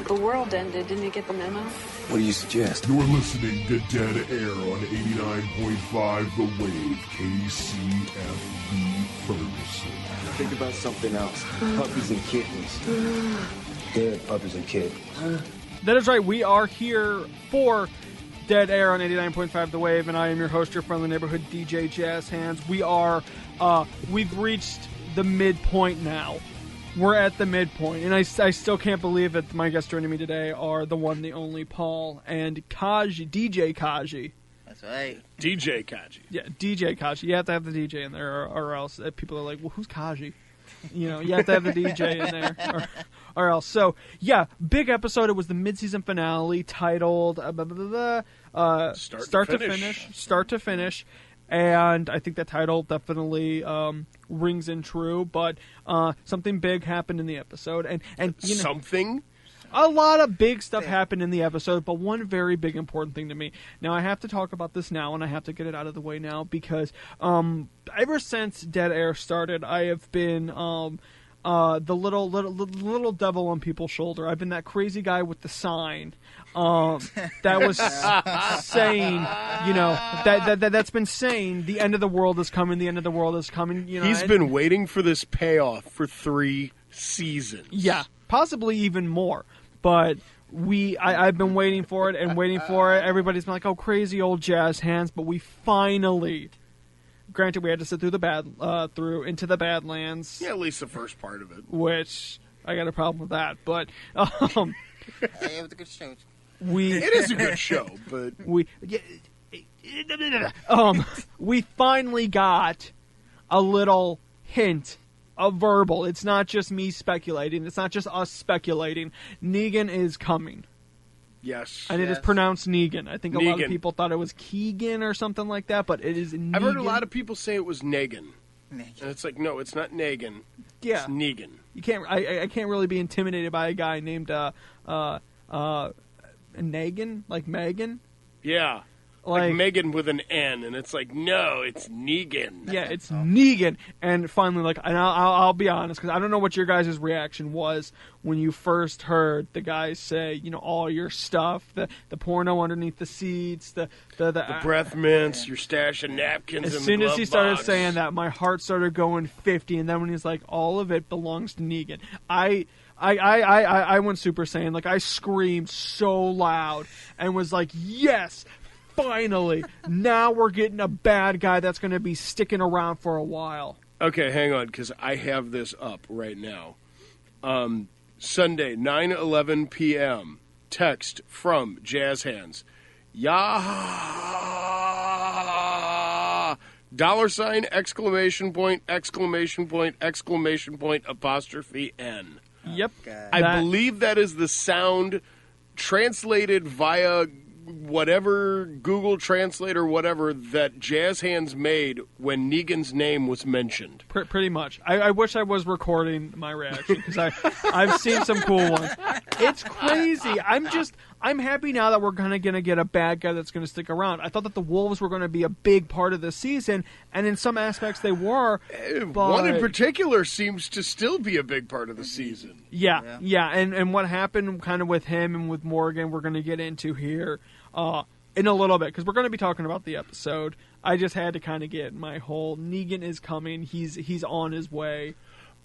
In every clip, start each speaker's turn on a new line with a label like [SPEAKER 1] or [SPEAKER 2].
[SPEAKER 1] The world ended. Didn't you get the memo?
[SPEAKER 2] What do you suggest?
[SPEAKER 3] You're listening to Dead Air on 89.5 The Wave, KCFB Ferguson.
[SPEAKER 2] Think about something else. Puppies and kittens. Dead puppies and kittens.
[SPEAKER 4] That is right. We are here for Dead Air on 89.5 The Wave, and I am your host, your friendly neighborhood DJ JazzHandss. We've reached the midpoint now. We're at the midpoint, and I still can't believe that my guests joining me today are the one, the only Paul and Kaji, DJ Kaji.
[SPEAKER 5] That's right.
[SPEAKER 6] DJ Kaji.
[SPEAKER 4] Yeah, DJ Kaji. You have to have the DJ in there, or else people are like, well, who's Kaji? You know, you have to have the DJ in there, or else. So, yeah, big episode. It was the mid-season finale titled Start to Finish. And I think that title definitely rings in true. But something big happened in the episode, and you know,
[SPEAKER 6] something.
[SPEAKER 4] A lot of big stuff happened in the episode, but one very big important thing to me. Now, I have to talk about this now, and I have to get it out of the way now, because ever since Dead Air started, I have been the little devil on people's shoulder. I've been that crazy guy with the sign that was saying, you know, that's been saying the end of the world is coming, the end of the world is coming. You know,
[SPEAKER 6] he's been waiting for this payoff for 3 seasons.
[SPEAKER 4] Yeah, possibly even more. But I've been waiting for it and waiting for it. Everybody's been like, oh, crazy old JazzHandss, but we finally, granted, we had to sit through into the Badlands.
[SPEAKER 6] Yeah, at least the first part of it.
[SPEAKER 4] Which, I got a problem with that, but
[SPEAKER 5] It was a good show.
[SPEAKER 6] It is a good show, but
[SPEAKER 4] we finally got a little hint, a verbal. It's not just me speculating. It's not just us speculating. Negan is coming.
[SPEAKER 6] Yes.
[SPEAKER 4] And it is pronounced Negan. I think a lot of people thought it was Keegan or something like that, but it is Negan.
[SPEAKER 6] I've heard a lot of people say it was Negan. And it's like, no, it's not Negan.
[SPEAKER 4] Yeah.
[SPEAKER 6] It's Negan.
[SPEAKER 4] You can't. I can't really be intimidated by a guy named Negan, like Megan.
[SPEAKER 6] Yeah. Like Megan with an N, and it's like, no, it's Negan.
[SPEAKER 4] Yeah, it's Negan. And finally, and I'll be honest, because I don't know what your guys' reaction was when you first heard the guys say, you know, all your stuff, the porno underneath the seats, the
[SPEAKER 6] breath mints, your stash of napkins.
[SPEAKER 4] As
[SPEAKER 6] in
[SPEAKER 4] soon
[SPEAKER 6] the
[SPEAKER 4] as he
[SPEAKER 6] glove
[SPEAKER 4] started
[SPEAKER 6] box.
[SPEAKER 4] saying that, my heart started going 50, and then when he's like, all of it belongs to Negan, I went Super Saiyan. Like, I screamed so loud and was like, yes, finally, now we're getting a bad guy that's going to be sticking around for a while.
[SPEAKER 6] Okay, hang on, because I have this up right now. Sunday, 9:11 p.m., text from JazzHandss. $! Exclamation point, exclamation point, exclamation point, apostrophe N.
[SPEAKER 4] Yep.
[SPEAKER 6] I believe that is the sound translated via whatever Google Translate or whatever that JazzHandss made when Negan's name was mentioned.
[SPEAKER 4] Pretty much. I wish I was recording my reaction, because I've seen some cool ones. It's crazy. I'm happy now that we're gonna get a bad guy that's gonna stick around. I thought that the Wolves were gonna be a big part of the season, and in some aspects they were. But
[SPEAKER 6] one in particular seems to still be a big part of the season.
[SPEAKER 4] Yeah. And what happened kind of with him and with Morgan, we're gonna get into here in a little bit, because we're going to be talking about the episode. I just had to kind of get my whole Negan is coming. He's on his way.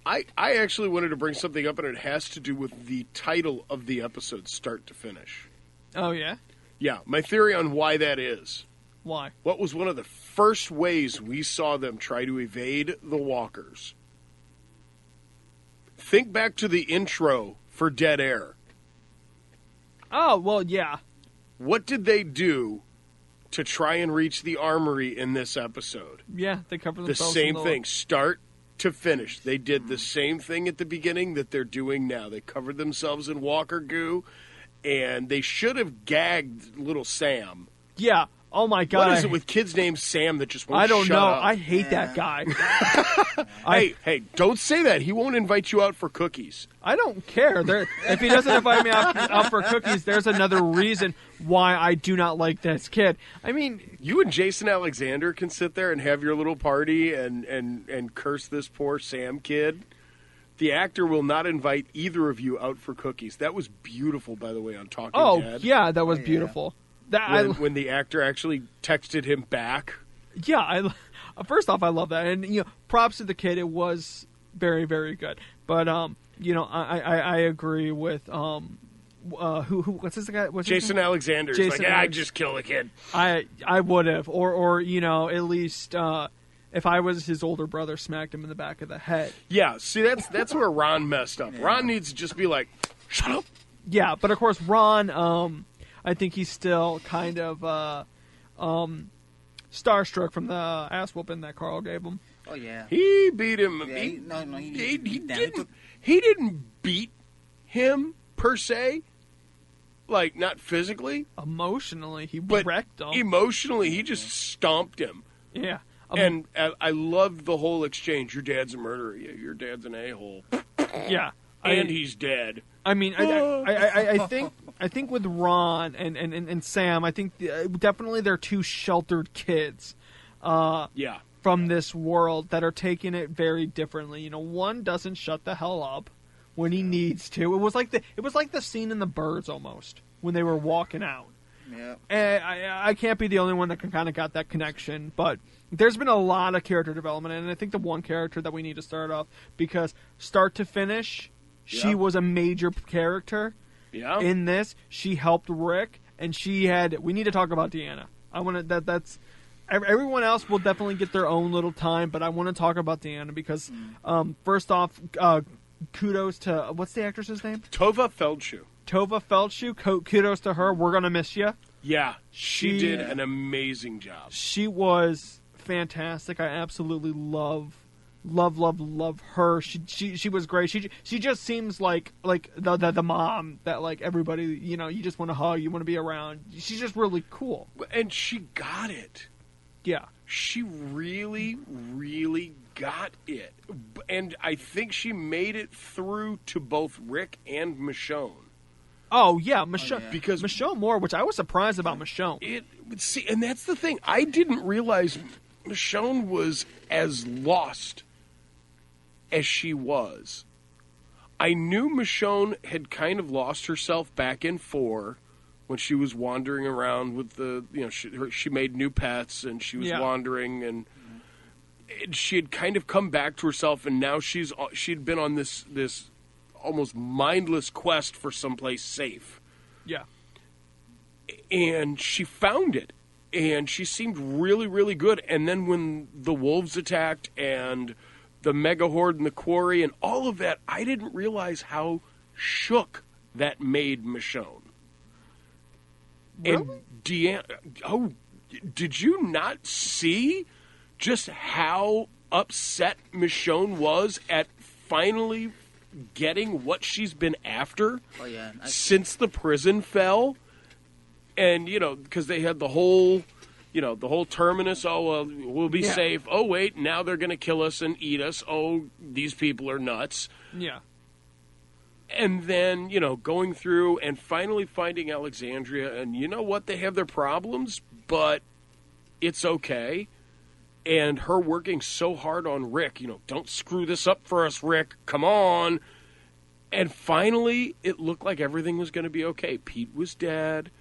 [SPEAKER 6] I actually wanted to bring something up, and it has to do with the title of the episode, Start to Finish.
[SPEAKER 4] Oh, yeah?
[SPEAKER 6] Yeah, my theory on why that is.
[SPEAKER 4] Why?
[SPEAKER 6] What was one of the first ways we saw them try to evade the walkers? Think back to the intro for Dead Air.
[SPEAKER 4] Oh, well, yeah.
[SPEAKER 6] What did they do to try and reach the armory in this episode?
[SPEAKER 4] Yeah, they covered
[SPEAKER 6] the
[SPEAKER 4] themselves.
[SPEAKER 6] Same thing, start to finish. They did the same thing at the beginning that they're doing now. They covered themselves in walker goo, and they should have gagged little Sam.
[SPEAKER 4] Yeah. Oh, my God.
[SPEAKER 6] What is it with kids named Sam that just won't
[SPEAKER 4] I don't
[SPEAKER 6] shut
[SPEAKER 4] know.
[SPEAKER 6] up?
[SPEAKER 4] I hate that guy.
[SPEAKER 6] Hey, don't say that. He won't invite you out for cookies.
[SPEAKER 4] I don't care. If he doesn't invite me out for cookies, there's another reason why I do not like this kid. I mean,
[SPEAKER 6] you and Jason Alexander can sit there and have your little party and curse this poor Sam kid. The actor will not invite either of you out for cookies. That was beautiful, by the way, on Talking
[SPEAKER 4] Oh,
[SPEAKER 6] Dead.
[SPEAKER 4] yeah, that was beautiful. That
[SPEAKER 6] When the actor actually texted him back.
[SPEAKER 4] Yeah, first off, I love that, and props to the kid. It was very, very good. But I agree with what's this guy? What's
[SPEAKER 6] Jason
[SPEAKER 4] his name?
[SPEAKER 6] Alexander. He's like, I just kill the kid.
[SPEAKER 4] I would have, or at least if I was his older brother, smacked him in the back of the head.
[SPEAKER 6] Yeah, see, that's where Ron messed up. Ron needs to just be like, shut up.
[SPEAKER 4] Yeah, but of course, Ron, I think he's still kind of starstruck from the ass whooping that Carl gave him.
[SPEAKER 5] Oh yeah.
[SPEAKER 6] He beat him.
[SPEAKER 5] Yeah,
[SPEAKER 6] He didn't beat him per se, like not physically,
[SPEAKER 4] Emotionally, he
[SPEAKER 6] but
[SPEAKER 4] wrecked him.
[SPEAKER 6] emotionally, he just stomped him.
[SPEAKER 4] Yeah.
[SPEAKER 6] And I loved the whole exchange. Your dad's a murderer. Yeah, your dad's an a-hole.
[SPEAKER 4] Yeah.
[SPEAKER 6] And he's dead.
[SPEAKER 4] I mean, I think with Ron and Sam, I think definitely they're two sheltered kids.
[SPEAKER 6] Yeah.
[SPEAKER 4] From this world that are taking it very differently. One doesn't shut the hell up when he needs to. It was like the scene in The Birds almost when they were walking out.
[SPEAKER 5] Yeah.
[SPEAKER 4] And I can't be the only one that can kind of got that connection, but there's been a lot of character development, and I think the one character that we need to start off, because start to finish, she was a major character in this. She helped Rick, and we need to talk about Deanna. That's everyone else will definitely get their own little time, but I want to talk about Deanna because first off, kudos to what's the actress's name?
[SPEAKER 6] Tova Feldshuh.
[SPEAKER 4] Tova Feldshuh. Kudos to her. We're gonna miss you.
[SPEAKER 6] Yeah, she did an amazing job.
[SPEAKER 4] She was fantastic. I absolutely love her. She was great. She just seems like the mom that like everybody you just want to hug, you want to be around. She's just really cool.
[SPEAKER 6] And she got it.
[SPEAKER 4] Yeah.
[SPEAKER 6] She really, really got it. And I think she made it through to both Rick and Michonne.
[SPEAKER 4] Oh, yeah, Michonne.
[SPEAKER 5] yeah.
[SPEAKER 6] Because
[SPEAKER 4] Michonne Moore, which I was surprised about Michonne.
[SPEAKER 6] And that's the thing. I didn't realize Michonne was as lost as she was. I knew Michonne had kind of lost herself back in 4 when she was wandering around with she made new pets and she was wandering and she had kind of come back to herself, and now she'd been on this almost mindless quest for someplace safe.
[SPEAKER 4] Yeah.
[SPEAKER 6] And she found it, and she seemed really, really good. And then when the wolves attacked and the mega horde in the quarry and all of that, I didn't realize how shook that made Michonne.
[SPEAKER 4] Really?
[SPEAKER 6] And Deanna, did you not see just how upset Michonne was at finally getting what she's been after since the prison fell? And, because they had the whole terminus, we'll be safe. Oh, wait, now they're going to kill us and eat us. Oh, these people are nuts.
[SPEAKER 4] Yeah.
[SPEAKER 6] And then, going through and finally finding Alexandria, and you know what? They have their problems, but it's okay. And her working so hard on Rick, don't screw this up for us, Rick. Come on. And finally, it looked like everything was going to be okay. Pete was dead.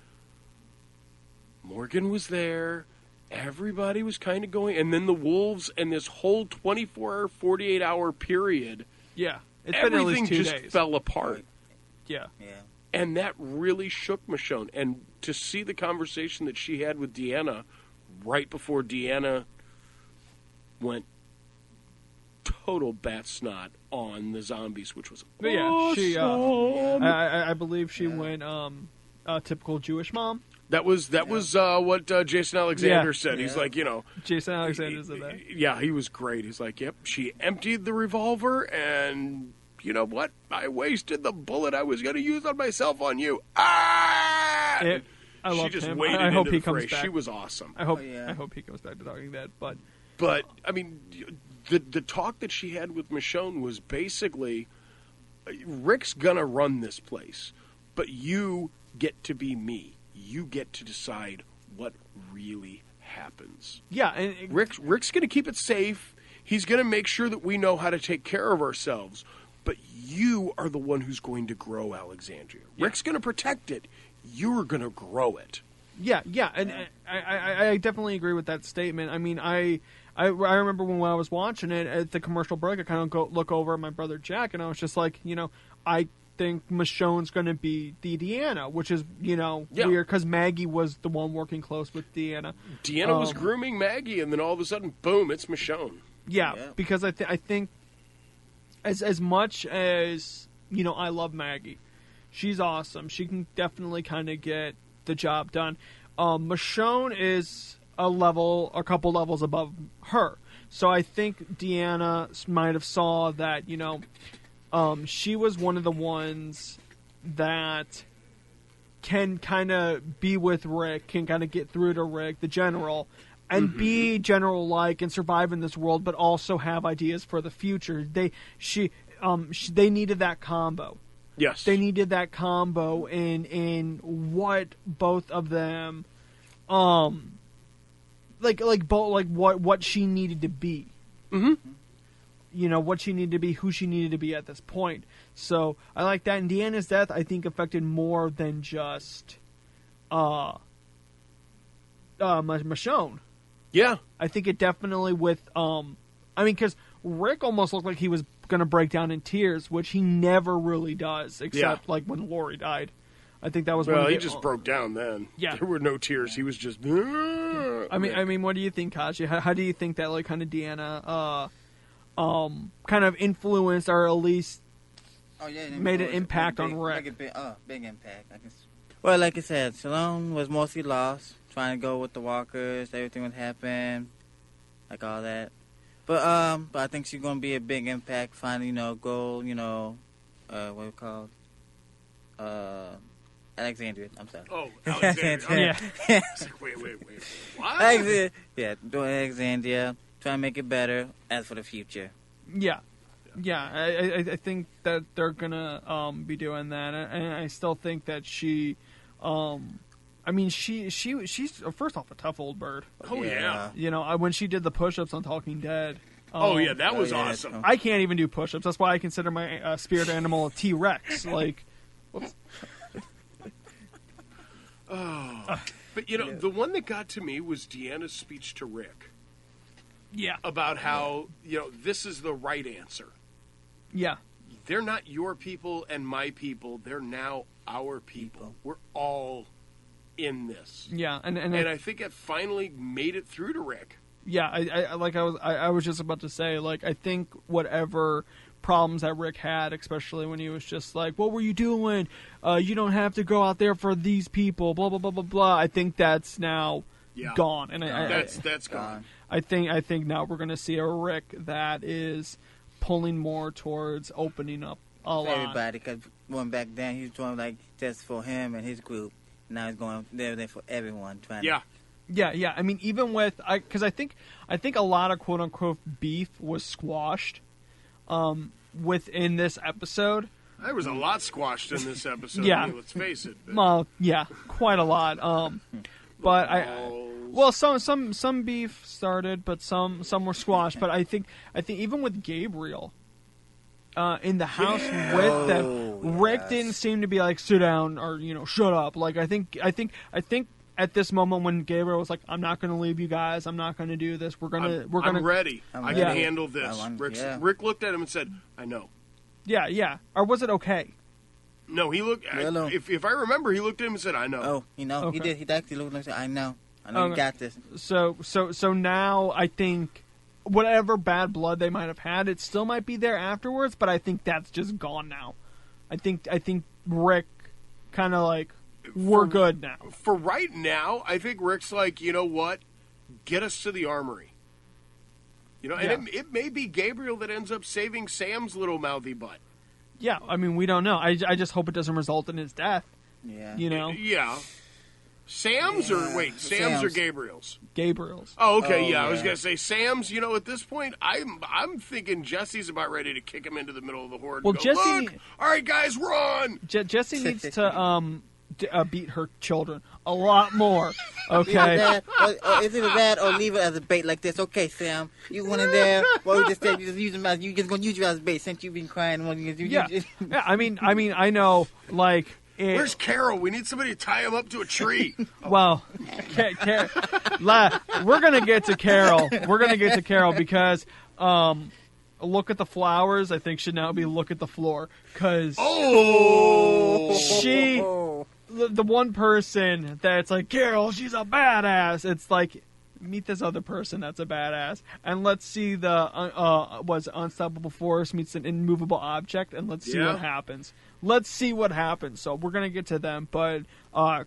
[SPEAKER 6] Morgan was there. Everybody was kind of going. And then the wolves and this whole 24-hour, 48-hour period.
[SPEAKER 4] Yeah. It's
[SPEAKER 6] everything
[SPEAKER 4] been at least 2
[SPEAKER 6] just
[SPEAKER 4] days.
[SPEAKER 6] fell apart.
[SPEAKER 4] Yeah.
[SPEAKER 5] Yeah.
[SPEAKER 6] And that really shook Michonne. And to see the conversation that she had with Deanna right before Deanna went total bat snot on the zombies, which was awesome.
[SPEAKER 4] I believe she went typical Jewish mom.
[SPEAKER 6] That was what Jason Alexander said. He's like,
[SPEAKER 4] Jason Alexander said that.
[SPEAKER 6] Yeah, he was great. He's like, yep, she emptied the revolver, and you know what? I wasted the bullet I was going to use on myself on you. Ah!
[SPEAKER 4] I
[SPEAKER 6] she
[SPEAKER 4] loved
[SPEAKER 6] just
[SPEAKER 4] him.
[SPEAKER 6] waded
[SPEAKER 4] I hope
[SPEAKER 6] into
[SPEAKER 4] he
[SPEAKER 6] the
[SPEAKER 4] comes
[SPEAKER 6] fray.
[SPEAKER 4] back.
[SPEAKER 6] She was awesome.
[SPEAKER 4] I hope he comes back to talking that.
[SPEAKER 6] But I mean, the talk that she had with Michonne was basically, Rick's gonna run this place, but you get to be me. You get to decide what really happens.
[SPEAKER 4] Yeah, and
[SPEAKER 6] Rick's going to keep it safe. He's going to make sure that we know how to take care of ourselves. but you are the one who's going to grow Alexandria. Rick's going to protect it. You're going to grow it.
[SPEAKER 4] Yeah, and I definitely agree with that statement. I mean, I remember when I was watching it at the commercial break, I kind of look over at my brother Jack, and I was just like, I think Michonne's going to be the Deanna, which is, weird, because Maggie was the one working close with Deanna.
[SPEAKER 6] Deanna was grooming Maggie, and then all of a sudden, boom, it's Michonne.
[SPEAKER 4] Yeah, because I think as much as, I love Maggie, she's awesome. She can definitely kind of get the job done. Michonne is a couple levels above her. So I think Deanna might have saw that, she was one of the ones that can kind of be with Rick, can kind of get through to Rick, the general, and be general-like and survive in this world, but also have ideas for the future. They needed that combo.
[SPEAKER 6] Yes,
[SPEAKER 4] they needed that combo in what both of them, what she needed to be. Mm-hmm. What she needed to be, who she needed to be at this point. So I like that. And Deanna's death, I think, affected more than just Michonne.
[SPEAKER 6] Yeah,
[SPEAKER 4] I think it definitely because Rick almost looked like he was going to break down in tears, which he never really does, except like when Lori died. I think that was
[SPEAKER 6] he just broke down then.
[SPEAKER 4] Yeah,
[SPEAKER 6] there were no tears. He was just.
[SPEAKER 4] I mean, what do you think, Kaji? How do you think that kind of Deanna, kind of influenced or at least made an impact on Rick?
[SPEAKER 5] Big impact. Well, like I said, Salome was mostly lost, trying to go with the walkers. Everything would happen, like all that. But I think she's gonna be a big impact. Finally, gold. What it called? Alexandria. I'm sorry.
[SPEAKER 6] Oh, Alexandria.
[SPEAKER 4] Yeah.
[SPEAKER 6] Wait. What?
[SPEAKER 5] Yeah, doing Alexandria. Trying to make it better. As for the future.
[SPEAKER 4] Yeah. I think that they're gonna be doing that, and I still think that she. She's first off a tough old bird.
[SPEAKER 6] Oh yeah.
[SPEAKER 4] When she did the push-ups on Talking Dead.
[SPEAKER 6] That was awesome.
[SPEAKER 4] I can't even do push-ups. That's why I consider my spirit animal a T-Rex. Whoops.
[SPEAKER 6] But the one that got to me was Deanna's speech to Rick.
[SPEAKER 4] Yeah.
[SPEAKER 6] About how this is the right answer.
[SPEAKER 4] Yeah.
[SPEAKER 6] They're not your people and my people. They're now our people. We're all in this.
[SPEAKER 4] Yeah, and
[SPEAKER 6] I think it finally made it through to Rick.
[SPEAKER 4] Yeah, I was just about to say, I think whatever problems that Rick had, especially when he was just like, "What were you doing? You don't have to go out there for these people." Blah blah blah blah blah. I think that's now gone, and
[SPEAKER 6] that's gone.
[SPEAKER 4] I think now we're going to see a Rick that is pulling more towards opening up a lot.
[SPEAKER 5] Everybody, because going back then, he was doing just for him and his group. Now he's going there for everyone.
[SPEAKER 4] Yeah. I mean, even because I think a lot of quote unquote beef was squashed within this episode.
[SPEAKER 6] There was a lot squashed in this episode.
[SPEAKER 4] Yeah,
[SPEAKER 6] let's face it.
[SPEAKER 4] Well, yeah, quite a lot. But some beef started, but some were squashed. But I think even with Gabriel. In the house with them, Rick didn't seem to be sit down or shut up. I think at this moment when Gabriel was like, "I'm not going to leave you guys. I'm not going to do this.
[SPEAKER 6] I'm ready. I can handle this." Rick looked at him and said, "I know."
[SPEAKER 4] Yeah. Or was it okay?
[SPEAKER 6] No, he looked. If I remember, he looked at him and said, "I know."
[SPEAKER 5] Oh, okay. He did. He actually looked at him and said, "I know. You got this."
[SPEAKER 4] So now I think. Whatever bad blood they might have had, it still might be there afterwards, but I think that's just gone now. I think Rick kind of we're good now.
[SPEAKER 6] For right now, I think Rick's you know what? Get us to the armory. And it may be Gabriel that ends up saving Sam's little mouthy butt.
[SPEAKER 4] Yeah, I mean, we don't know. I just hope it doesn't result in his death.
[SPEAKER 5] Yeah.
[SPEAKER 6] Yeah. Sam's or Gabriel's?
[SPEAKER 4] Gabriel's.
[SPEAKER 6] Oh, okay, I was gonna say Sam's. At this point, I'm thinking Jesse's about ready to kick him into the middle of the horde.
[SPEAKER 4] Well,
[SPEAKER 6] Jesse, all right, guys, we're on.
[SPEAKER 4] Jesse needs to beat her children a lot more. Okay.
[SPEAKER 5] Either that, or is it that, or leave it as a bait like this? Okay, Sam, you went in there. Well, we just said you just use him as you just gonna use you as a bait since you've been crying.
[SPEAKER 4] Yeah. I mean, I know, like.
[SPEAKER 6] Where's Carol? We need somebody to tie him up to a tree.
[SPEAKER 4] Well, we're gonna get to Carol. We're gonna get to Carol because look at the flowers. I think should now be look at the floor because she, the one person that's like Carol, she's a badass. It's like meet this other person that's a badass, and let's see the was unstoppable force meets an immovable object, and let's see what happens. Let's see what happens. So we're gonna get to them, but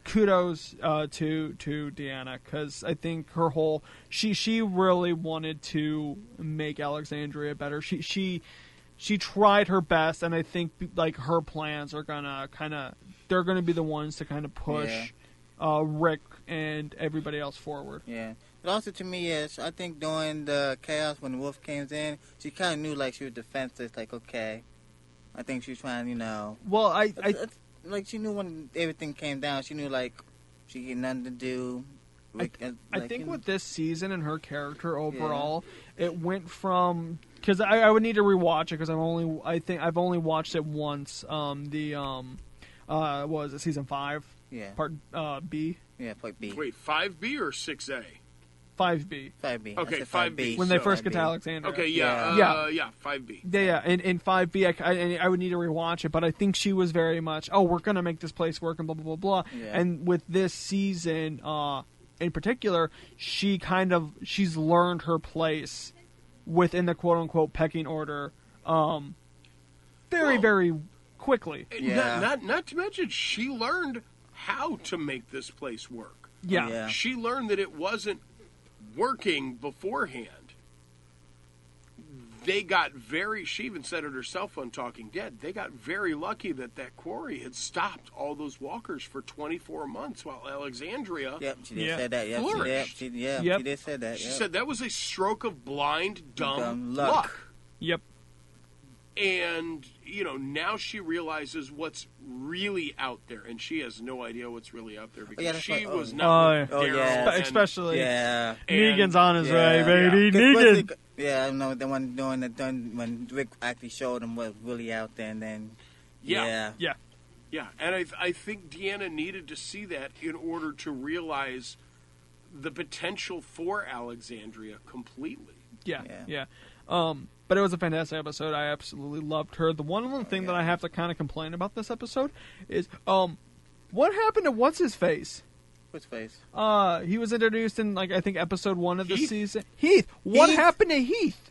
[SPEAKER 4] kudos to Deanna because I think her whole she really wanted to make Alexandria better. She tried her best, and I think like her plans are gonna they're gonna be the ones to kind of push Rick and everybody else forward.
[SPEAKER 5] Yeah. But also to me is I think during the chaos when Wolf came in, she kind of knew like she was defenseless. Like okay. I think she was trying,
[SPEAKER 4] Well, I
[SPEAKER 5] like she knew when everything came down. She knew like she had nothing to do.
[SPEAKER 4] I think with this season and her character overall, it went from because I would need to rewatch it because I've only watched it once. What was it, season 5?
[SPEAKER 5] Yeah.
[SPEAKER 4] Part B.
[SPEAKER 5] Yeah, part B.
[SPEAKER 6] Wait, 5B or 6A?
[SPEAKER 4] 5B.
[SPEAKER 5] 5B.
[SPEAKER 6] Okay, 5B.
[SPEAKER 4] When they first get to Alexandria.
[SPEAKER 6] Okay, yeah, 5B.
[SPEAKER 4] Yeah. In 5B, I would need to rewatch it, but I think she was very much, we're going to make this place work and blah, blah, blah, blah.
[SPEAKER 5] Yeah.
[SPEAKER 4] And with this season, in particular, she's learned her place within the quote-unquote pecking order very quickly.
[SPEAKER 5] Yeah.
[SPEAKER 6] Not to mention, she learned how to make this place work.
[SPEAKER 4] Yeah.
[SPEAKER 6] She learned that it wasn't working beforehand. They got she even said it herself on Talking Dead, they got very lucky that quarry had stopped all those walkers for 24 months while Alexandria
[SPEAKER 5] she did say that. Yep,
[SPEAKER 6] flourished.
[SPEAKER 5] she did say that.
[SPEAKER 6] She said that was a stroke of blind, dumb luck.
[SPEAKER 4] Yep.
[SPEAKER 6] And, now she realizes what's really out there, and she has no idea what's really out there because she was not with Daryl.
[SPEAKER 4] Especially
[SPEAKER 6] Negan's
[SPEAKER 4] on his way, baby. Negan.
[SPEAKER 5] Yeah, I know the one when Rick actually showed him what was really out there, and then
[SPEAKER 6] Yeah, and I think Deanna needed to see that in order to realize the potential for Alexandria completely.
[SPEAKER 4] Yeah. But it was a fantastic episode. I absolutely loved her. The one thing that I have to kind of complain about this episode is, what happened to what's-his-face?
[SPEAKER 5] Which face?
[SPEAKER 4] He was introduced in, I think episode 1 of the season. Heath! What happened to Heath?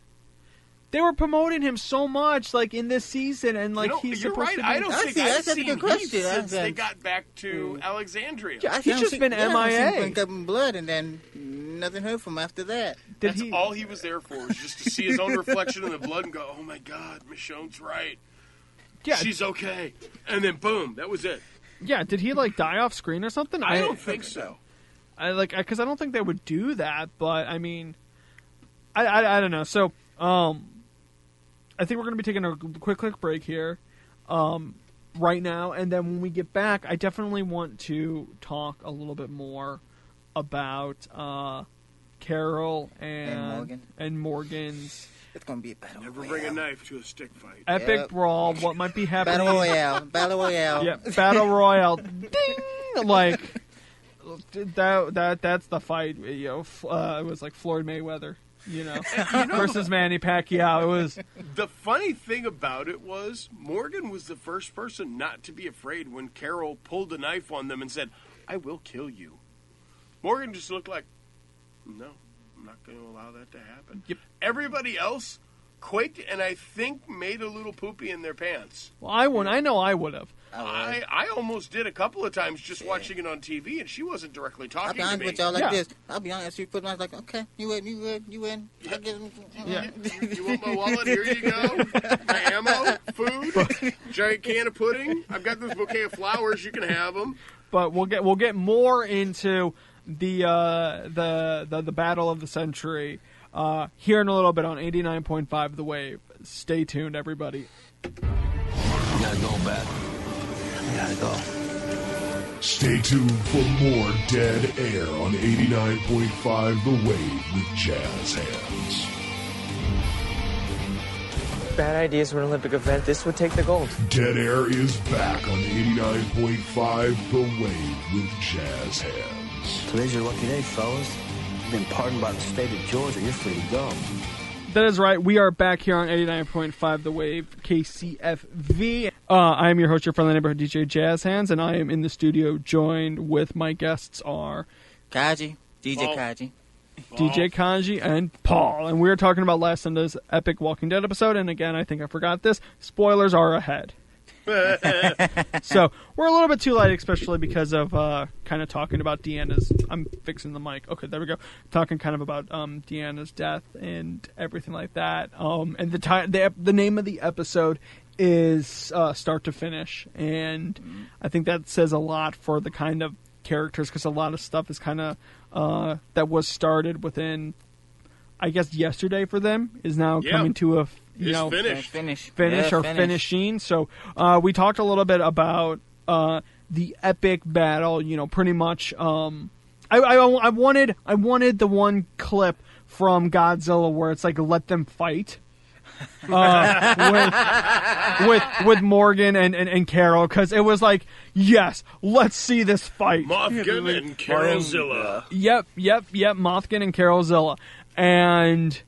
[SPEAKER 4] They were promoting him so much, in this season, and, he's
[SPEAKER 6] you're
[SPEAKER 4] supposed
[SPEAKER 6] right.
[SPEAKER 4] to be...
[SPEAKER 6] I don't think I've seen Heath since they got back to Alexandria.
[SPEAKER 4] Yeah, he's just been MIA.
[SPEAKER 5] He up in blood, and then nothing heard from him after that.
[SPEAKER 6] All he was there for was just to see his own reflection in the blood and go, oh my God, Michonne's right. Yeah, she's okay. And then boom, that was it.
[SPEAKER 4] Yeah, did he die off screen or something?
[SPEAKER 6] I don't think so.
[SPEAKER 4] Because I don't think they would do that, but I mean, I don't know. So, I think we're going to be taking a quick break here, right now, and then when we get back, I definitely want to talk a little bit more about Carol and Morgan's.
[SPEAKER 5] It's going to be a battle
[SPEAKER 6] royale. Never bring a knife to a stick fight.
[SPEAKER 4] Epic brawl. What might be happening?
[SPEAKER 5] Battle royale.
[SPEAKER 4] Yeah, battle royale. Ding! That's the fight. It was like Floyd Mayweather. Versus Manny Pacquiao. It was.
[SPEAKER 6] The funny thing about it was Morgan was the first person not to be afraid when Carol pulled a knife on them and said, "I will kill you." Morgan just looked like, "No, I'm not going to allow that to happen."
[SPEAKER 4] Yep.
[SPEAKER 6] Everybody else quaked and I think made a little poopy in their pants.
[SPEAKER 4] Well, I know I would have.
[SPEAKER 6] I almost did a couple of times just watching it on TV, and she wasn't directly talking to me.
[SPEAKER 5] I'll be honest with y'all this. I'll be honest. She put my okay, you win.
[SPEAKER 6] Yeah. You want my wallet? Here you go. My ammo, food, giant can of pudding. I've got this bouquet of flowers. You can have them.
[SPEAKER 4] But we'll get more into the battle of the century here in a little bit on 89.5 The Wave. Stay tuned, everybody.
[SPEAKER 2] You gotta go, Bat. I gotta go.
[SPEAKER 3] Stay tuned for more Dead Air on 89.5 The Wave with Jazz Hands.
[SPEAKER 7] Bad ideas for an Olympic event. This would take the gold.
[SPEAKER 3] Dead Air is back on 89.5 The Wave with Jazz Hands.
[SPEAKER 2] Today's your lucky day, fellas. You've been pardoned by the state of Georgia. You're free to go.
[SPEAKER 4] That is right. We are back here on 89.5 The Wave, KCFV. I am your host, your friendly neighborhood DJ JazzHandss, and I am in the studio joined with my guests are...
[SPEAKER 5] Kaji. DJ Kaji.
[SPEAKER 4] DJ Kanji and Paul. And we were talking about last Sunday's epic Walking Dead episode, and again, I think I forgot this. Spoilers are ahead. So, we're a little bit too late, especially because of kind of talking about Deanna's... I'm fixing the mic. Okay, there we go. Talking kind of about Deanna's death and everything like that. And the name of the episode is Start to Finish. And I think that says a lot for the kind of characters, because a lot of stuff is kind of... that was started within, I guess, yesterday for them, is now coming to a...
[SPEAKER 6] Finish
[SPEAKER 5] Yeah,
[SPEAKER 4] finishing. So we talked a little bit about the epic battle. You know, pretty much. I wanted the one clip from Godzilla where it's like let them fight. With Morgan and Carol, because it was like, yes, let's see this fight.
[SPEAKER 6] Mothkin and Carolzilla.
[SPEAKER 4] Yep, Mothkin and Carolzilla. And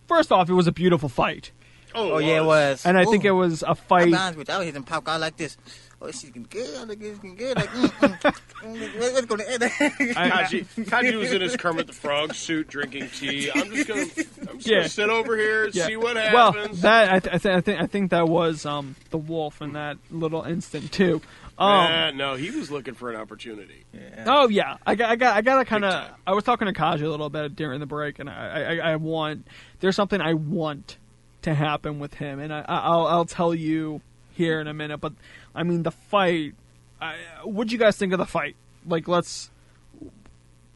[SPEAKER 4] first off, it was a beautiful fight.
[SPEAKER 5] Oh yeah, it was.
[SPEAKER 4] And I think it was a fight.
[SPEAKER 5] I'll be honest with you, I was hitting popcorn like this. Oh, she's getting good. I'm getting good. Like, what's going to end?
[SPEAKER 6] Kaji was in his Kermit the Frog suit drinking tea. I'm just gonna sit over here and see what happens.
[SPEAKER 4] Well, I think that was the wolf in that little instant too.
[SPEAKER 6] No, he was looking for an opportunity.
[SPEAKER 5] Yeah.
[SPEAKER 4] Oh yeah, I gotta kind of. I was talking to Kaji a little bit during the break, and there's something I want to happen with him, and I'll tell you here in a minute. But I mean, the fight. What'd you guys think of the fight? Like, what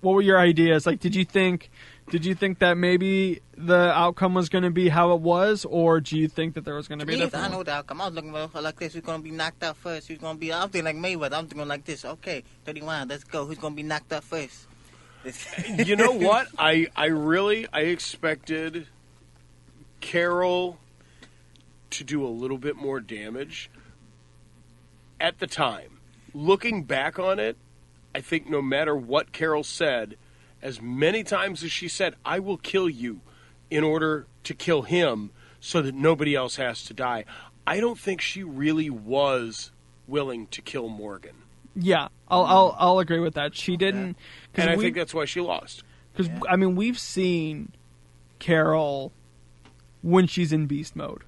[SPEAKER 4] were your ideas? Like, did you think that maybe the outcome was going to be how it was, or do you think that there was going to be a different?
[SPEAKER 5] I know the outcome. I was looking for like this. Who's going to be knocked out first? Who's going to be? I'm thinking like Mayweather. I'm thinking like this. Okay, 31. Let's go. Who's going to be knocked out first?
[SPEAKER 6] You know what? I expected Carol to do a little bit more damage at the time. Looking back on it, I think no matter what Carol said, as many times as she said, I will kill you in order to kill him so that nobody else has to die, I don't think she really was willing to kill Morgan.
[SPEAKER 4] Yeah, I'll agree with that. She didn't.
[SPEAKER 6] And I think that's why she lost.
[SPEAKER 4] Because, I mean, we've seen Carol when she's in beast mode.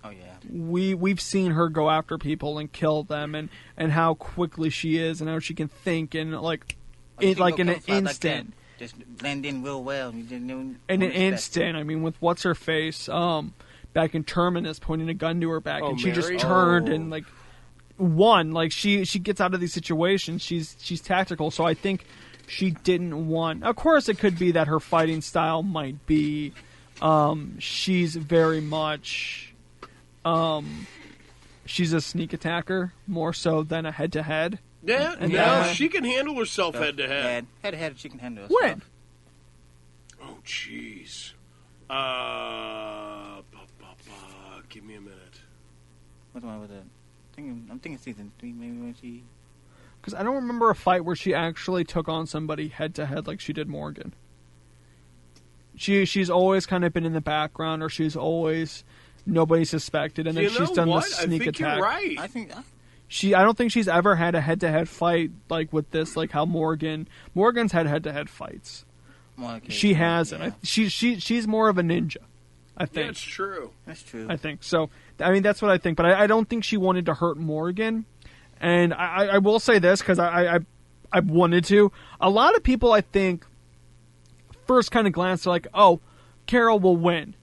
[SPEAKER 5] Oh, yeah.
[SPEAKER 4] We've seen her go after people and kill them, and how quickly she is, and how she can think, and in an instant.
[SPEAKER 5] Just blend in real well.
[SPEAKER 4] In an instant. I mean, with what's her face, back in Terminus, pointing a gun to her back, and she
[SPEAKER 6] Mary?
[SPEAKER 4] just turned and won. Like she gets out of these situations. She's tactical, so I think she didn't want. Of course, it could be that her fighting style might be. She's very much. She's a sneak attacker more so than a head-to-head.
[SPEAKER 6] Yeah, she can handle herself head-to-head.
[SPEAKER 5] Head-to-head, she can handle herself.
[SPEAKER 4] When?
[SPEAKER 6] Oh, jeez. Give me a minute.
[SPEAKER 5] What's wrong with that? I'm thinking season 3, maybe when she...
[SPEAKER 4] Because I don't remember a fight where she actually took on somebody head-to-head like she did Morgan. She's always kind of been in the background, or she's always... Nobody suspected, and then she's done the sneak attack.
[SPEAKER 6] You're right.
[SPEAKER 5] I think
[SPEAKER 4] I don't think she's ever had a head-to-head fight like with this, like how Morgan's had head-to-head fights. She hasn't.
[SPEAKER 5] Yeah.
[SPEAKER 4] She's more of a ninja, I think.
[SPEAKER 6] Yeah, it's true.
[SPEAKER 5] That's true.
[SPEAKER 4] I think so. I mean, that's what I think. But I don't think she wanted to hurt Morgan. And I will say this because I wanted to. A lot of people, I think, first kind of glance are like, oh, Carol will win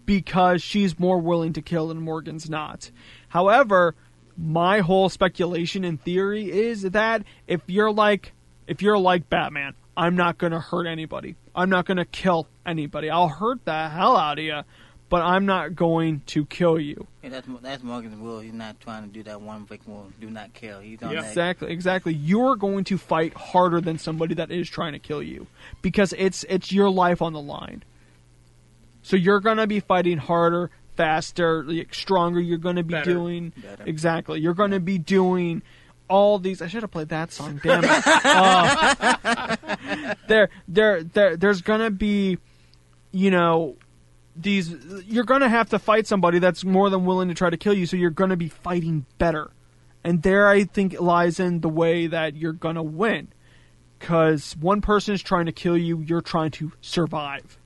[SPEAKER 4] because she's more willing to kill and Morgan's not. However, my whole speculation and theory is that if you're like Batman, I'm not going to hurt anybody. I'm not going to kill anybody. I'll hurt the hell out of you, but I'm not going to kill you.
[SPEAKER 5] Yeah, that's Morgan's will. He's not trying to do that one victim will do not kill. He's on that.
[SPEAKER 4] Exactly. You're going to fight harder than somebody that is trying to kill you because it's your life on the line. So you're going to be fighting harder, faster, stronger. You're going to be doing
[SPEAKER 5] Better.
[SPEAKER 4] exactly. You're going to be doing all these. I should have played that song. Damn it. There's going to be, these. You're going to have to fight somebody that's more than willing to try to kill you. So you're going to be fighting better, and there I think lies in the way that you're going to win, because one person is trying to kill you. You're trying to survive.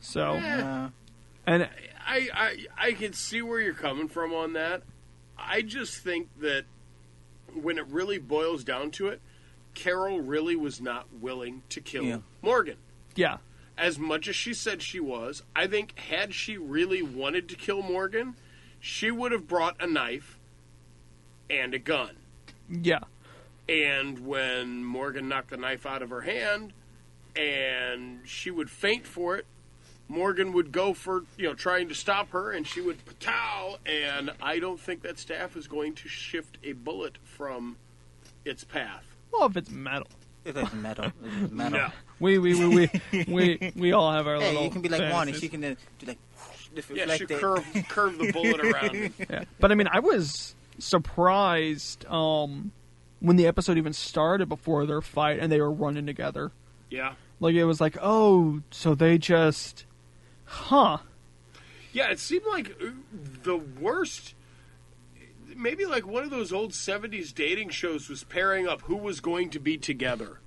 [SPEAKER 4] So, and
[SPEAKER 6] I can see where you're coming from on that. I just think that when it really boils down to it, Carol really was not willing to kill Morgan.
[SPEAKER 4] Yeah.
[SPEAKER 6] As much as she said she was, I think had she really wanted to kill Morgan, she would have brought a knife and a gun.
[SPEAKER 4] Yeah.
[SPEAKER 6] And when Morgan knocked the knife out of her hand and she would faint for it, Morgan would go for, trying to stop her, and she would patow, and I don't think that staff is going to shift a bullet from its path.
[SPEAKER 4] Well, if it's metal.
[SPEAKER 5] If it's metal.
[SPEAKER 6] No.
[SPEAKER 4] We all have our little
[SPEAKER 5] Hey, you can be like
[SPEAKER 4] fantasies.
[SPEAKER 5] Marnie. She can do like...
[SPEAKER 6] Yeah, she curve the bullet around.
[SPEAKER 4] Yeah. But, I was surprised when the episode even started before their fight, and they were running together.
[SPEAKER 6] Yeah.
[SPEAKER 4] Like, it was like, oh, so they just... Huh.
[SPEAKER 6] Yeah, it seemed like the worst... Maybe like one of those old 70s dating shows was pairing up who was going to be together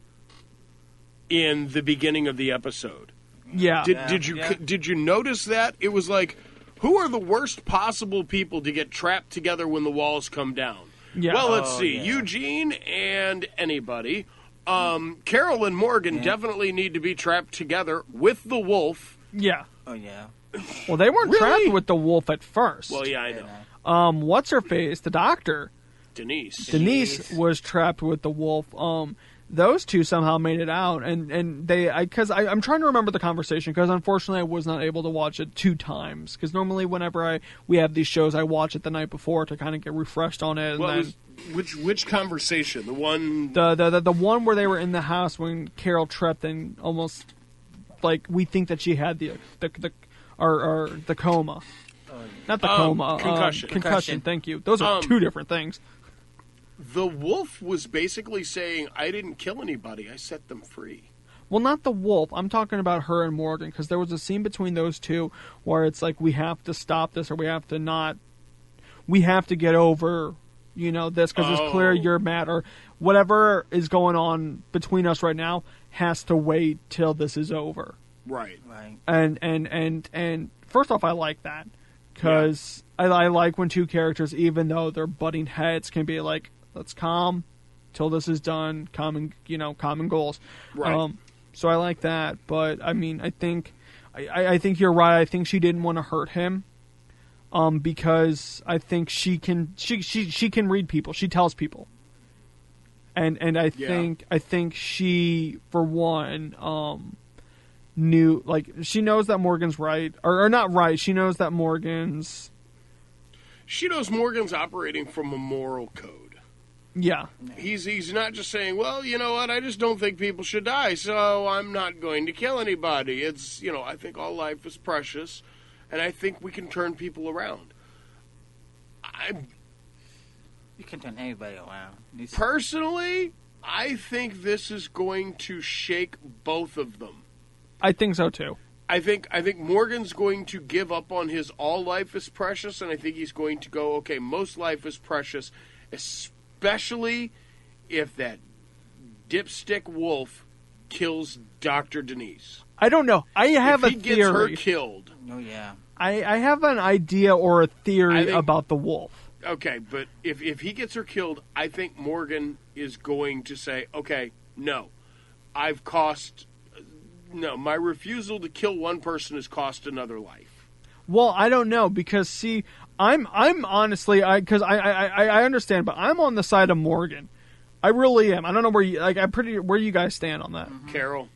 [SPEAKER 6] in the beginning of the episode.
[SPEAKER 4] Yeah.
[SPEAKER 6] Did you notice that? It was like, who are the worst possible people to get trapped together when the walls come down?
[SPEAKER 4] Yeah.
[SPEAKER 6] Well, let's see. Yeah. Eugene and anybody. Carol and Morgan definitely need to be trapped together with the wolf.
[SPEAKER 4] Yeah.
[SPEAKER 5] Oh, yeah.
[SPEAKER 4] Well, they weren't
[SPEAKER 6] Really?
[SPEAKER 4] trapped with the wolf at first.
[SPEAKER 6] Well, yeah, I know.
[SPEAKER 4] What's her face? The doctor.
[SPEAKER 6] Denise
[SPEAKER 4] was trapped with the wolf. Those two somehow made it out, and because I'm trying to remember the conversation, because unfortunately I was not able to watch it 2 times, because normally whenever we have these shows I watch it the night before to kind of get refreshed on it. And
[SPEAKER 6] which conversation? The one
[SPEAKER 4] the one where they were in the house when Carol tripped and almost like we think that she had the coma. Not the coma. Concussion. Thank you. Those are 2 different things.
[SPEAKER 6] The wolf was basically saying, I didn't kill anybody. I set them free.
[SPEAKER 4] Well, not the wolf. I'm talking about her and Morgan, because there was a scene between those two where it's like, we have to stop this, or we have to get over, this, because it's clear you're mad, or whatever is going on between us right now has to wait till this is over.
[SPEAKER 6] Right.
[SPEAKER 4] And first off, I like that, because I like when 2 characters, even though they're butting heads, can be like, let's calm till this is done, common goals.
[SPEAKER 6] Right.
[SPEAKER 4] So I like that, but I think you're right. I think she didn't want to hurt him, because I think she can read people. She tells people, and I think she, for one, knew, like, she knows that Morgan's right, or not right. She knows that Morgan's
[SPEAKER 6] operating from a moral code.
[SPEAKER 4] Yeah.
[SPEAKER 6] He's not just saying, well, you know what, I just don't think people should die, so I'm not going to kill anybody. It's, I think all life is precious, and I think we can turn people around.
[SPEAKER 5] You can turn anybody around.
[SPEAKER 6] Personally, I think this is going to shake both of them.
[SPEAKER 4] I think so, too.
[SPEAKER 6] I think Morgan's going to give up on his all life is precious, and I think he's going to go, okay, most life is precious, especially if that dipstick wolf kills Dr. Denise.
[SPEAKER 4] I don't know. I have a
[SPEAKER 6] theory. If he gets her killed.
[SPEAKER 5] Oh, yeah.
[SPEAKER 4] I have an idea or a theory about the wolf.
[SPEAKER 6] Okay, but if he gets her killed, I think Morgan is going to say, okay, no, my refusal to kill one person has cost another life.
[SPEAKER 4] Well, I don't know, because see, I'm honestly, because I understand, but I'm on the side of Morgan. I really am. I don't know where you guys stand on that.
[SPEAKER 6] Mm-hmm. Carol.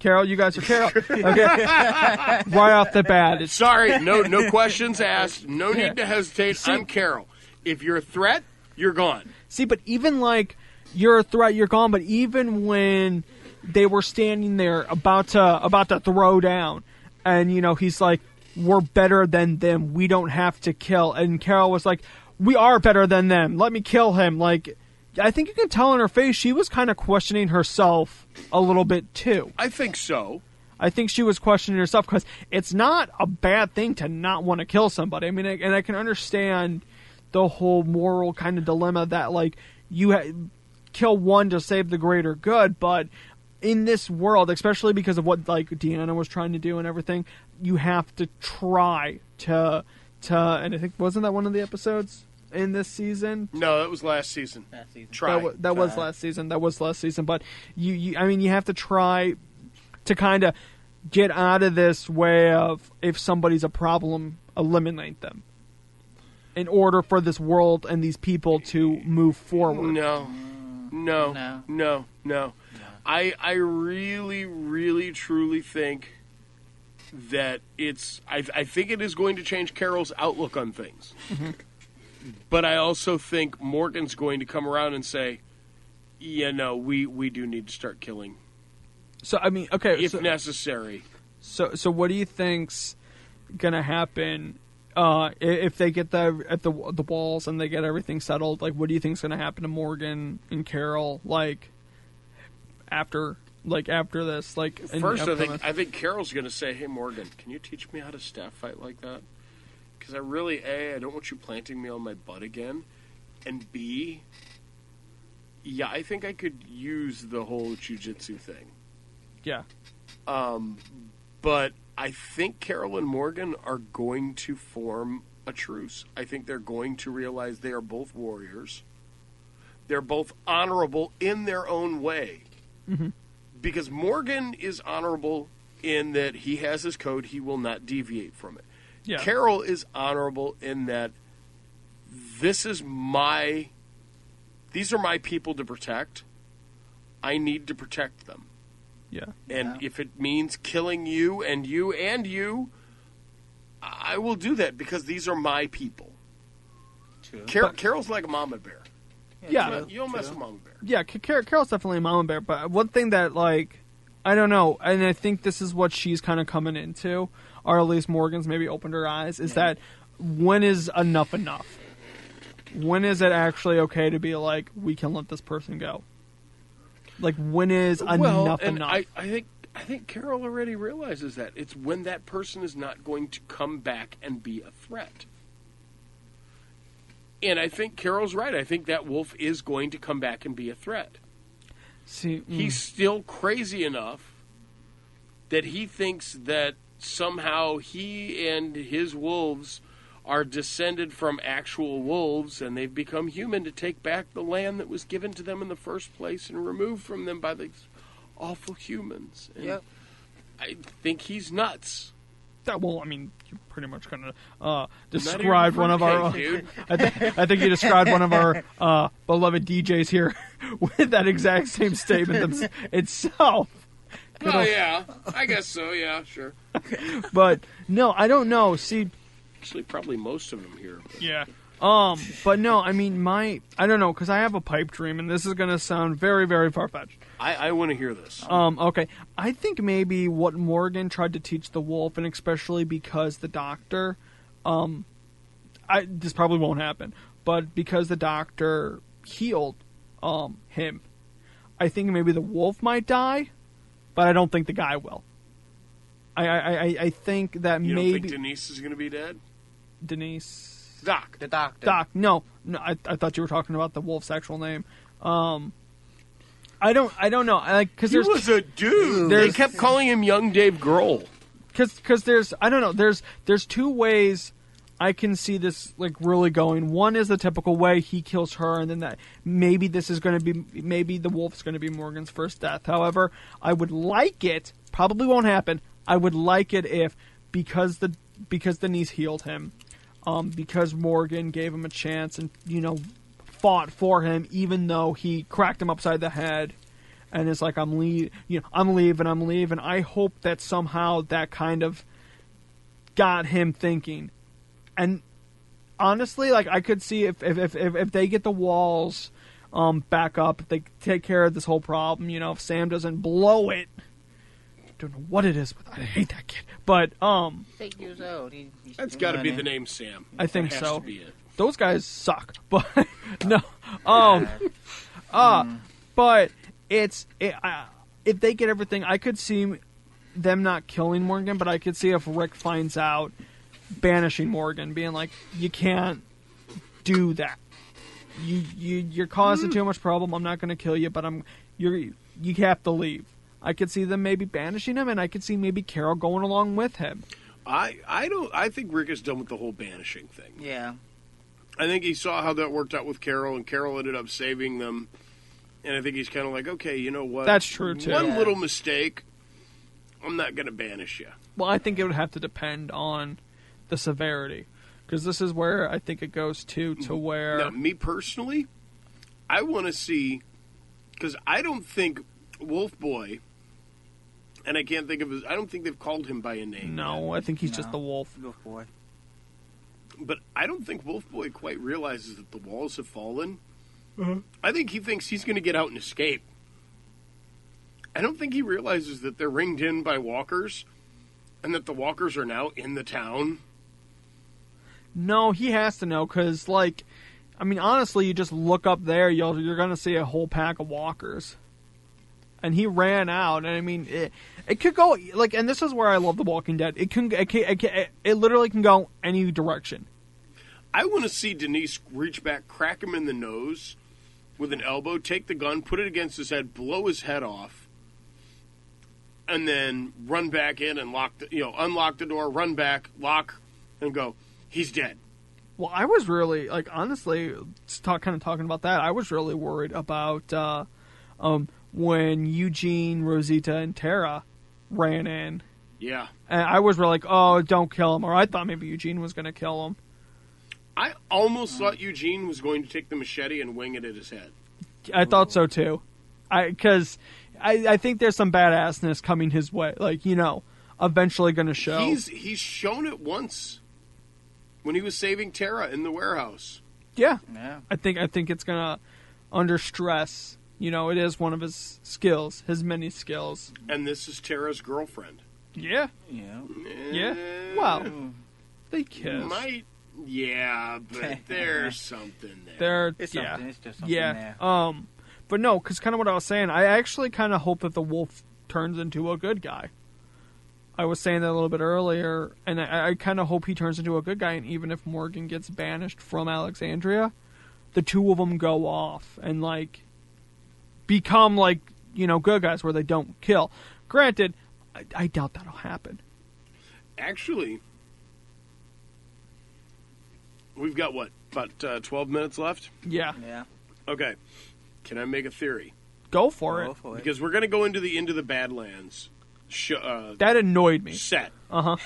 [SPEAKER 4] Carol, you guys are Carol. Okay, right off the bat. It's,
[SPEAKER 6] Sorry, no questions asked. No need to hesitate. I'm Carol. If you're a threat, you're gone.
[SPEAKER 4] see, but even like you're a threat, you're gone. But even when they were standing there about to throw down, and he's like, "We're better than them. We don't have to kill." And Carol was like, "We are better than them. Let me kill him." Like, I think you can tell in her face she was kind of questioning herself a little bit too.
[SPEAKER 6] I think so.
[SPEAKER 4] I think she was questioning herself because it's not a bad thing to not want to kill somebody. I mean, and I can understand the whole moral kind of dilemma that like you kill one to save the greater good, but in this world, especially because of what like Deanna was trying to do and everything, you have to try to. And I think wasn't that one of the episodes in this season?
[SPEAKER 6] No, that was last season. Try.
[SPEAKER 4] That was last season. That was last season. But you have to try to kind of get out of this way of if somebody's a problem, eliminate them in order for this world and these people to move forward.
[SPEAKER 6] No. I really, really, truly think that I think it is going to change Carol's outlook on things.
[SPEAKER 4] Mm-hmm.
[SPEAKER 6] But I also think Morgan's going to come around and say, yeah, no, we do need to start killing.
[SPEAKER 4] So, I mean, okay.
[SPEAKER 6] If necessary.
[SPEAKER 4] So what do you think's going to happen if they get the walls and they get everything settled? Like, what do you think's going to happen to Morgan and Carol, like, after this? Like,
[SPEAKER 6] first, I think Carol's going to say, hey, Morgan, can you teach me how to staff fight like that? Because I don't want you planting me on my butt again. And B, yeah, I think I could use the whole jiu-jitsu thing.
[SPEAKER 4] Yeah.
[SPEAKER 6] But I think Carol and Morgan are going to form a truce. I think they're going to realize they are both warriors. They're both honorable in their own way.
[SPEAKER 4] Mm-hmm.
[SPEAKER 6] Because Morgan is honorable in that he has his code. He will not deviate from it.
[SPEAKER 4] Yeah.
[SPEAKER 6] Carol is honorable in that these are my people to protect. I need to protect them.
[SPEAKER 4] Yeah.
[SPEAKER 6] And if it means killing you and you and you, I will do that because these are my people.
[SPEAKER 5] True.
[SPEAKER 6] Carol's like a mama bear.
[SPEAKER 4] Yeah.
[SPEAKER 6] You don't mess with mama bear.
[SPEAKER 4] Yeah, Carol's definitely a mama bear. But one thing that, like, I don't know, and I think this is what she's kind of coming into, or at least Morgan's maybe opened her eyes, is that when is enough enough? When is it actually okay to be like, we can let this person go? Like, when is enough enough?
[SPEAKER 6] I think Carol already realizes that. It's when that person is not going to come back and be a threat. And I think Carol's right. I think that wolf is going to come back and be a threat.
[SPEAKER 4] See,
[SPEAKER 6] He's still crazy enough that he thinks that somehow he and his wolves are descended from actual wolves and they've become human to take back the land that was given to them in the first place and removed from them by these awful humans. And
[SPEAKER 5] Yep.
[SPEAKER 6] I think he's nuts.
[SPEAKER 4] well, I mean, you pretty much kind of described one of our.
[SPEAKER 6] Dude.
[SPEAKER 4] I think you described one of our beloved DJs here with that exact same statement itself.
[SPEAKER 6] Oh, yeah. I guess so. Yeah, sure.
[SPEAKER 4] But no, I don't know. See,
[SPEAKER 6] Actually, probably most of them here. But.
[SPEAKER 4] yeah. But no, I mean, I don't know, because I have a pipe dream, and this is going to sound very, very far-fetched.
[SPEAKER 6] I want to hear this.
[SPEAKER 4] Okay. I think maybe what Morgan tried to teach the wolf, and especially because the doctor, this probably won't happen, but because the doctor healed, him, I think maybe the wolf might die, but I don't think the guy will. I think that
[SPEAKER 6] you
[SPEAKER 4] maybe...
[SPEAKER 6] don't think Denise is going to be dead?
[SPEAKER 4] Denise...
[SPEAKER 6] Doc.
[SPEAKER 5] The doctor.
[SPEAKER 4] Doc, no, I thought you were talking about the wolf's actual name. I don't know. Because
[SPEAKER 6] He was a dude. They kept calling him Young Dave Grohl.
[SPEAKER 4] Because there's, I don't know, there's two ways I can see this like really going. One is the typical way he kills her, and then that maybe this is going to be, maybe the wolf's going to be Morgan's first death. However, I would like it, probably won't happen, I would like it if, because Denise healed him, because Morgan gave him a chance and, fought for him even though he cracked him upside the head and it's like I'm leaving. I hope that somehow that kind of got him thinking. And honestly, like I could see if they get the walls back up, if they take care of this whole problem, if Sam doesn't blow it. Don't know what it is, but I hate that kid. But
[SPEAKER 5] 8 years old.
[SPEAKER 6] That's got to be the name Sam.
[SPEAKER 4] I think
[SPEAKER 6] that has
[SPEAKER 4] so.
[SPEAKER 6] To be it.
[SPEAKER 4] Those guys suck, but no. But if they get everything, I could see them not killing Morgan, but I could see if Rick finds out, banishing Morgan, being like, you can't do that. You're causing too much problem. I'm not going to kill you, but you have to leave. I could see them maybe banishing him, and I could see maybe Carol going along with him.
[SPEAKER 6] I think Rick is done with the whole banishing thing.
[SPEAKER 5] Yeah.
[SPEAKER 6] I think he saw how that worked out with Carol, and Carol ended up saving them. And I think he's kind of like, okay, you know what?
[SPEAKER 4] That's true, too.
[SPEAKER 6] One little mistake, I'm not going to banish you.
[SPEAKER 4] Well, I think it would have to depend on the severity. Because this is where I think it goes to where...
[SPEAKER 6] Now, me personally, I want to see... Because I don't think Wolf Boy... And I can't think of his... I don't think they've called him by a name.
[SPEAKER 4] No,
[SPEAKER 6] yet.
[SPEAKER 4] I think he's just the wolf.
[SPEAKER 5] Wolf Boy.
[SPEAKER 6] But I don't think Wolf Boy quite realizes that the walls have fallen.
[SPEAKER 4] Uh-huh.
[SPEAKER 6] I think he thinks he's going to get out and escape. I don't think he realizes that they're ringed in by walkers and that the walkers are now in the town.
[SPEAKER 4] No, he has to know because, honestly, you just look up there, you're going to see a whole pack of walkers. And he ran out, and it could go, and this is where I love The Walking Dead. It literally can go any direction.
[SPEAKER 6] I want to see Denise reach back, crack him in the nose with an elbow, take the gun, put it against his head, blow his head off, and then run back in and unlock the door, run back, lock, and go, he's dead.
[SPEAKER 4] Well, I was really, honestly, talking about that, I was really worried about when Eugene, Rosita, and Tara ran in.
[SPEAKER 6] Yeah.
[SPEAKER 4] And I was really like, oh, don't kill him. Or I thought maybe Eugene was going to kill him.
[SPEAKER 6] I almost thought Eugene was going to take the machete and wing it at his head.
[SPEAKER 4] I thought so, too. Because I think there's some badassness coming his way. Eventually going to show.
[SPEAKER 6] He's shown it once when he was saving Tara in the warehouse.
[SPEAKER 4] Yeah. I think it's going to, under stress... it is one of his skills, his many skills.
[SPEAKER 6] And this is Tara's girlfriend.
[SPEAKER 4] Yeah. Yeah. Wow. They kiss.
[SPEAKER 6] Yeah, but there's something there.
[SPEAKER 5] It's something
[SPEAKER 4] yeah.
[SPEAKER 5] there.
[SPEAKER 4] But no, because kind of what I was saying, I actually kind of hope that the wolf turns into a good guy. I was saying that a little bit earlier, and I kind of hope he turns into a good guy, and even if Morgan gets banished from Alexandria, the two of them go off and, become good guys where they don't kill. Granted, I doubt that'll happen.
[SPEAKER 6] Actually, we've got about 12 minutes left?
[SPEAKER 4] Yeah.
[SPEAKER 6] Okay. Can I make a theory?
[SPEAKER 4] Go for it.
[SPEAKER 6] Because we're going to go into the Badlands.
[SPEAKER 4] That annoyed me.
[SPEAKER 6] Set.
[SPEAKER 4] Uh-huh.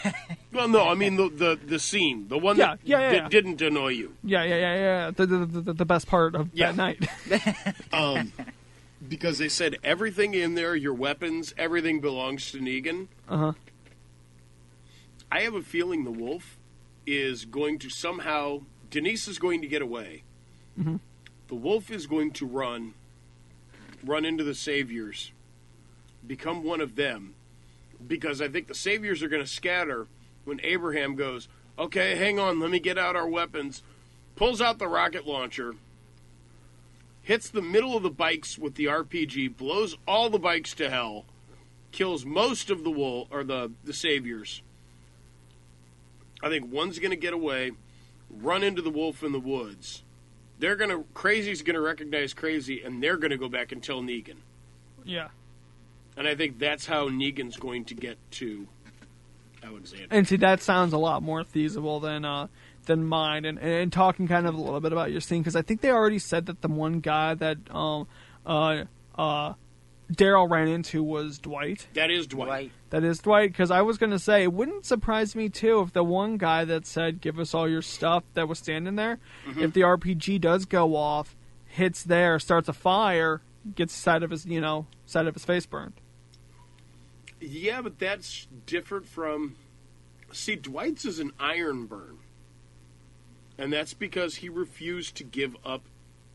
[SPEAKER 6] Well, no, I mean the scene. The one that didn't annoy you.
[SPEAKER 4] Yeah. The best part of that night.
[SPEAKER 6] Because they said everything in there, your weapons, everything belongs to Negan.
[SPEAKER 4] Uh-huh.
[SPEAKER 6] I have a feeling the wolf is going to somehow... Denise is going to get away.
[SPEAKER 4] Mm-hmm.
[SPEAKER 6] The wolf is going to run into the Saviors, become one of them, because I think the Saviors are going to scatter when Abraham goes, okay, hang on, let me get out our weapons, pulls out the rocket launcher, hits the middle of the bikes with the RPG, blows all the bikes to hell, kills most of the Saviors. I think one's going to get away, run into the wolf in the woods. Crazy's going to recognize Crazy, and they're going to go back and tell Negan.
[SPEAKER 4] Yeah.
[SPEAKER 6] And I think that's how Negan's going to get to Alexandria.
[SPEAKER 4] And see, that sounds a lot more feasible than mine. And talking kind of a little bit about your scene, because I think they already said that the one guy that Daryl ran into was Dwight.
[SPEAKER 6] That is Dwight.
[SPEAKER 4] That is Dwight, because I was going to say, it wouldn't surprise me, too, if the one guy that said, give us all your stuff, that was standing there, if the RPG does go off, hits there, starts a fire, gets side of his face burned.
[SPEAKER 6] Yeah, but that's different from... See, Dwight's is an iron burn. And that's because he refused to give up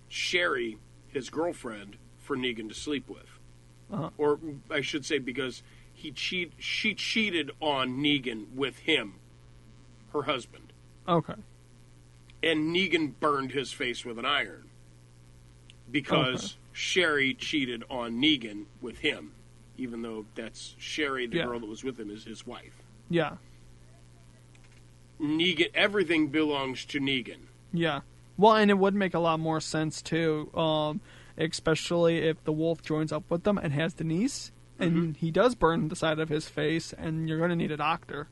[SPEAKER 6] Sherry, his girlfriend, for Negan to sleep with.
[SPEAKER 4] Uh-huh.
[SPEAKER 6] Or I should say because she cheated on Negan with him, her husband.
[SPEAKER 4] Okay.
[SPEAKER 6] And Negan burned his face with an iron. Because Sherry cheated on Negan with him. Even though that's Sherry, the girl that was with him, is his wife.
[SPEAKER 4] Yeah.
[SPEAKER 6] Negan, everything belongs to Negan.
[SPEAKER 4] Yeah. Well, and it would make a lot more sense, too, especially if the wolf joins up with them and has Denise, and he does burn the side of his face, and you're going to need a doctor.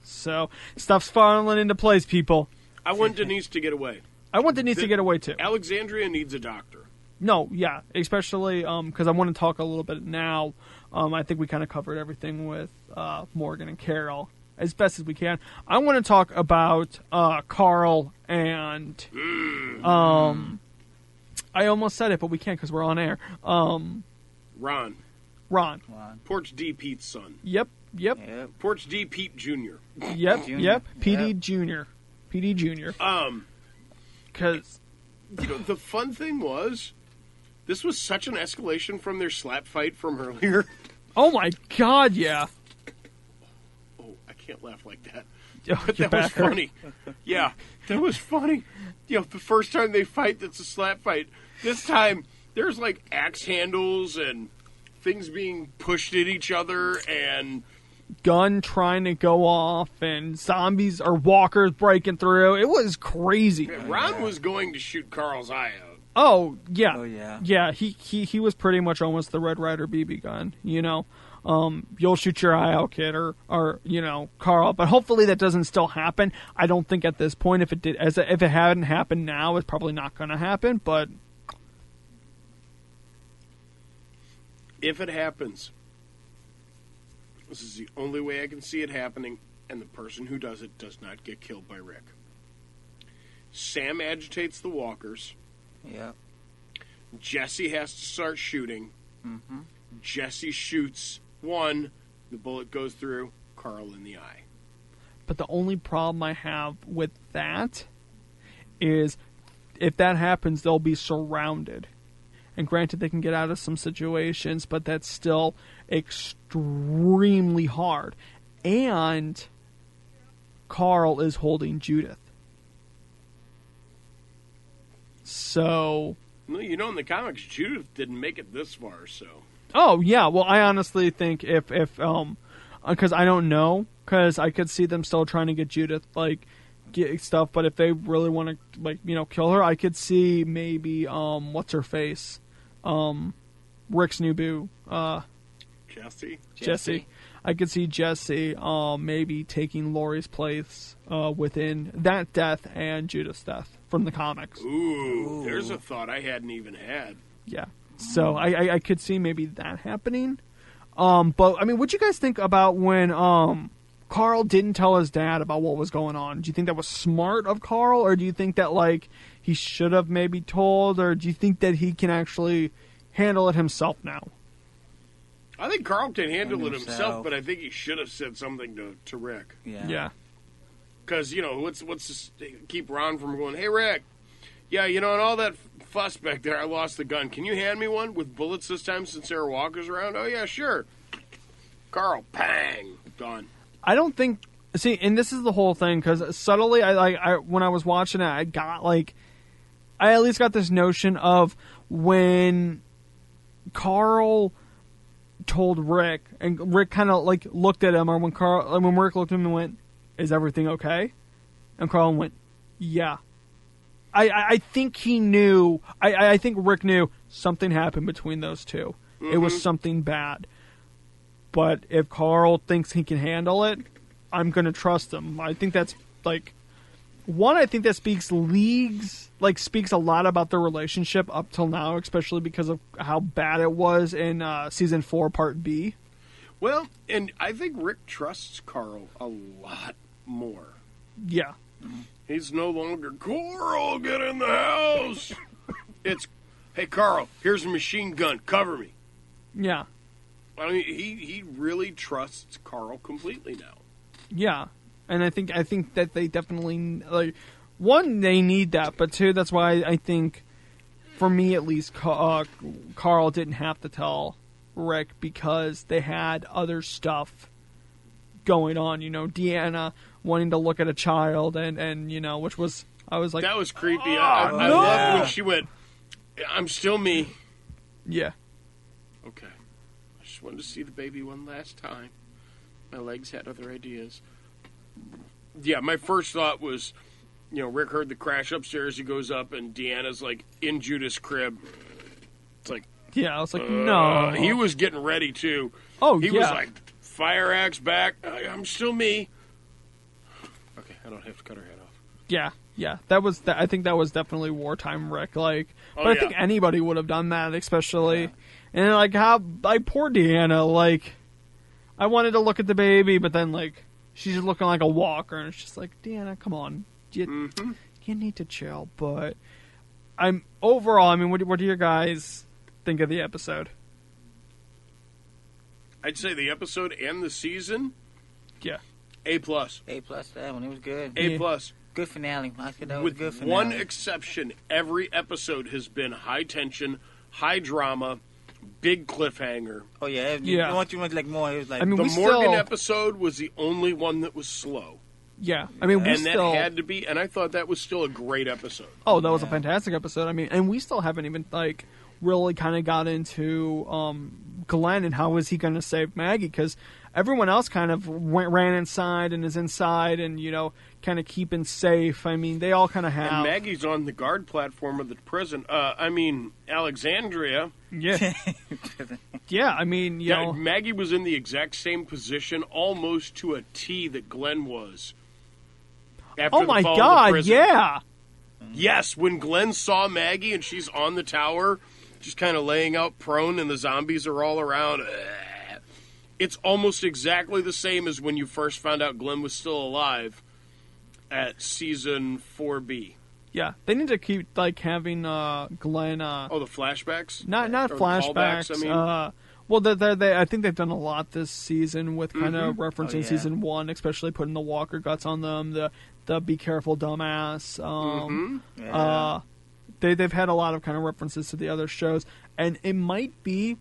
[SPEAKER 4] So, stuff's falling into place, people.
[SPEAKER 6] I want Denise to get away.
[SPEAKER 4] I want Denise to get away, too.
[SPEAKER 6] Alexandria needs a doctor.
[SPEAKER 4] No, yeah, especially because I want to talk a little bit now. I think we kind of covered everything with Morgan and Carol as best as we can. I want to talk about Carl and I almost said it, but we can't because we're on air.
[SPEAKER 6] Ron. Porch D. Pete's son.
[SPEAKER 4] Yep.
[SPEAKER 6] Porch D. Pete Jr.
[SPEAKER 4] Yep. PD Jr. PD Jr. Because
[SPEAKER 6] the fun thing was, this was such an escalation from their slap fight from earlier.
[SPEAKER 4] Oh my God! Yeah.
[SPEAKER 6] Oh, I can't laugh like that.
[SPEAKER 4] Oh,
[SPEAKER 6] But that was funny. Yeah, that was funny. The first time they fight, that's a slap fight. This time, there's like axe handles and things being pushed at each other and
[SPEAKER 4] gun trying to go off and zombies or walkers breaking through. It was crazy.
[SPEAKER 6] Ron was going to shoot Carl's eye out.
[SPEAKER 4] Oh yeah.
[SPEAKER 5] Oh, yeah.
[SPEAKER 4] Yeah, he was pretty much almost the Red Ryder BB gun, you'll shoot your eye out, kid, or Carl. But hopefully that doesn't still happen. I don't think at this point, if it hadn't happened now, it's probably not going to happen. But
[SPEAKER 6] if it happens, this is the only way I can see it happening, and the person who does it does not get killed by Rick. Sam agitates the walkers.
[SPEAKER 5] Yep.
[SPEAKER 6] Jesse has to start shooting.
[SPEAKER 5] Mm-hmm.
[SPEAKER 6] Jesse shoots one. The bullet goes through Carl in the eye.
[SPEAKER 4] But the only problem I have with that is if that happens, they'll be surrounded. And granted, they can get out of some situations, but that's still extremely hard. And Carl is holding Judith. So...
[SPEAKER 6] No, in the comics, Judith didn't make it this far, so...
[SPEAKER 4] Oh, yeah. Well, I honestly think if because I don't know, because I could see them still trying to get Judith, get stuff, but if they really want to, kill her, I could see maybe, what's-her-face? Rick's new boo. Jesse. I could see Jesse, maybe taking Laurie's place, within that death and Judith's death from the comics.
[SPEAKER 6] Ooh, there's a thought I hadn't even had.
[SPEAKER 4] Yeah. So I could see maybe that happening. But, I mean, what'd you guys think about when Carl didn't tell his dad about what was going on? Do you think that was smart of Carl? Or do you think that, he should have maybe told? Or do you think that he can actually handle it himself now?
[SPEAKER 6] I think Carl can handle it himself, but I think he should have said something to Rick.
[SPEAKER 4] Yeah.
[SPEAKER 6] Because, what's this, keep Ron from going, hey, Rick, yeah, and all that fuss back there, I lost the gun. Can you hand me one with bullets this time since Sarah Walker's around? Oh, yeah, sure. Carl, bang, gone.
[SPEAKER 4] I don't think... See, and this is the whole thing, because subtly, I when I was watching it, I got, I at least got this notion of when Carl told Rick, and Rick kind of, looked at him, or when Rick looked at him and went, is everything okay? And Carl went, yeah. I think he knew, I think Rick knew something happened between those two. Mm-hmm. It was something bad. But if Carl thinks he can handle it, I'm going to trust him. I think that's, I think that speaks a lot about their relationship up till now, especially because of how bad it was in Season 4, Part B.
[SPEAKER 6] Well, and I think Rick trusts Carl a lot more.
[SPEAKER 4] Yeah.
[SPEAKER 6] He's no longer, Carl, get in the house! It's Hey, Carl, here's a machine gun. Cover me.
[SPEAKER 4] Yeah.
[SPEAKER 6] I mean, he really trusts Carl completely now.
[SPEAKER 4] Yeah. And I think that they definitely, like, one, they need that, but two, that's why I think, for me at least, Carl didn't have to tell Rick because they had other stuff going on. You know, Deanna wanting to look at a child, and you know, which was, I was like,
[SPEAKER 6] that was creepy.
[SPEAKER 4] Oh,
[SPEAKER 6] I
[SPEAKER 4] no!
[SPEAKER 6] loved when she went, I'm still me.
[SPEAKER 4] Yeah.
[SPEAKER 6] Okay. I just wanted to see the baby one last time. My legs had other ideas. Yeah, my first thought was, you know, Rick heard the crash upstairs. He goes up, and Deanna's, like, in Judith's crib. It's like...
[SPEAKER 4] Yeah, I was like, no.
[SPEAKER 6] He was getting ready, too.
[SPEAKER 4] Oh,
[SPEAKER 6] he
[SPEAKER 4] yeah.
[SPEAKER 6] was like, fire axe back. I'm still me. Okay, I don't have to cut her head off.
[SPEAKER 4] Yeah, yeah. That was. I think that was definitely wartime Rick. Like,
[SPEAKER 6] Oh,
[SPEAKER 4] but I
[SPEAKER 6] yeah.
[SPEAKER 4] think anybody would have done that, especially. Yeah. And like how, like, poor Deanna. Like, I wanted to look at the baby, but then like she's just looking like a walker, and it's just like, Deanna, come on, you need to chill. But I'm overall. I mean, what do you guys think of the episode?
[SPEAKER 6] I'd say the episode and the season.
[SPEAKER 4] Yeah.
[SPEAKER 6] A+.
[SPEAKER 5] A+ that one. It was good.
[SPEAKER 6] A+.
[SPEAKER 5] Good finale. I think that was
[SPEAKER 6] With
[SPEAKER 5] good finale.
[SPEAKER 6] one exception, every episode has been high tension, high drama, big cliffhanger.
[SPEAKER 5] Oh yeah.
[SPEAKER 4] Yeah.
[SPEAKER 5] Once you went like more, it was like
[SPEAKER 4] I mean,
[SPEAKER 6] The
[SPEAKER 4] we
[SPEAKER 6] Morgan
[SPEAKER 4] still,
[SPEAKER 6] episode was the only one that was slow.
[SPEAKER 4] Yeah. I mean, we
[SPEAKER 6] And
[SPEAKER 4] still.
[SPEAKER 6] that had to be, and I thought that was still a great episode.
[SPEAKER 4] Oh, that was a fantastic episode. I mean, and we still haven't even like really kind of got into Glenn and how is he going to save Maggie, because everyone else kind of ran inside and is inside and, you know, kind of keeping safe. I mean, they all kind of have.
[SPEAKER 6] And Maggie's on the guard platform of the prison. Alexandria.
[SPEAKER 4] Yeah. Yeah, I mean, you know.
[SPEAKER 6] Maggie was in the exact same position, almost to a T that Glenn was. After
[SPEAKER 4] Oh
[SPEAKER 6] the
[SPEAKER 4] my
[SPEAKER 6] fall of the
[SPEAKER 4] God,
[SPEAKER 6] prison.
[SPEAKER 4] yeah.
[SPEAKER 6] Yes, when Glenn saw Maggie and she's on the tower, just kind of laying out prone and the zombies are all around. It's almost exactly the same as when you first found out Glenn was still alive at season 4B.
[SPEAKER 4] Yeah, they need to keep like having Glenn.
[SPEAKER 6] Oh, the flashbacks?
[SPEAKER 4] Not
[SPEAKER 6] Or the
[SPEAKER 4] flashbacks.
[SPEAKER 6] callbacks, I mean.
[SPEAKER 4] Well, I think they've done a lot this season with kind of referencing season 1, especially putting the Walker guts on them. The be careful, dumbass. They've had a lot of kind of references to the other shows, and it might be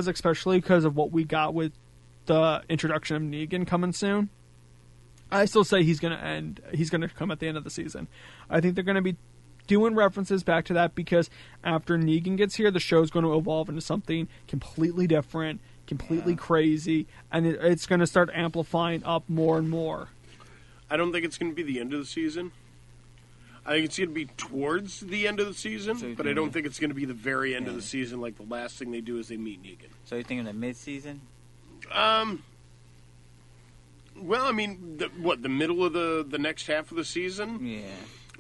[SPEAKER 4] especially because of what we got with the introduction of Negan coming soon. I still say he's going to come at the end of the season. I think they're going to be doing references back to that because after Negan gets here, the show's going to evolve into something completely different, completely crazy, and it's going to start amplifying up more and more.
[SPEAKER 6] I don't think it's going to be the end of the season. I think it's going to be towards the end of the season, but I don't think it's going to be the very end of the season like the last thing they do is they meet Negan.
[SPEAKER 5] So you're thinking the mid-season?
[SPEAKER 6] Well, I mean, the middle of the next half of the season?
[SPEAKER 5] Yeah.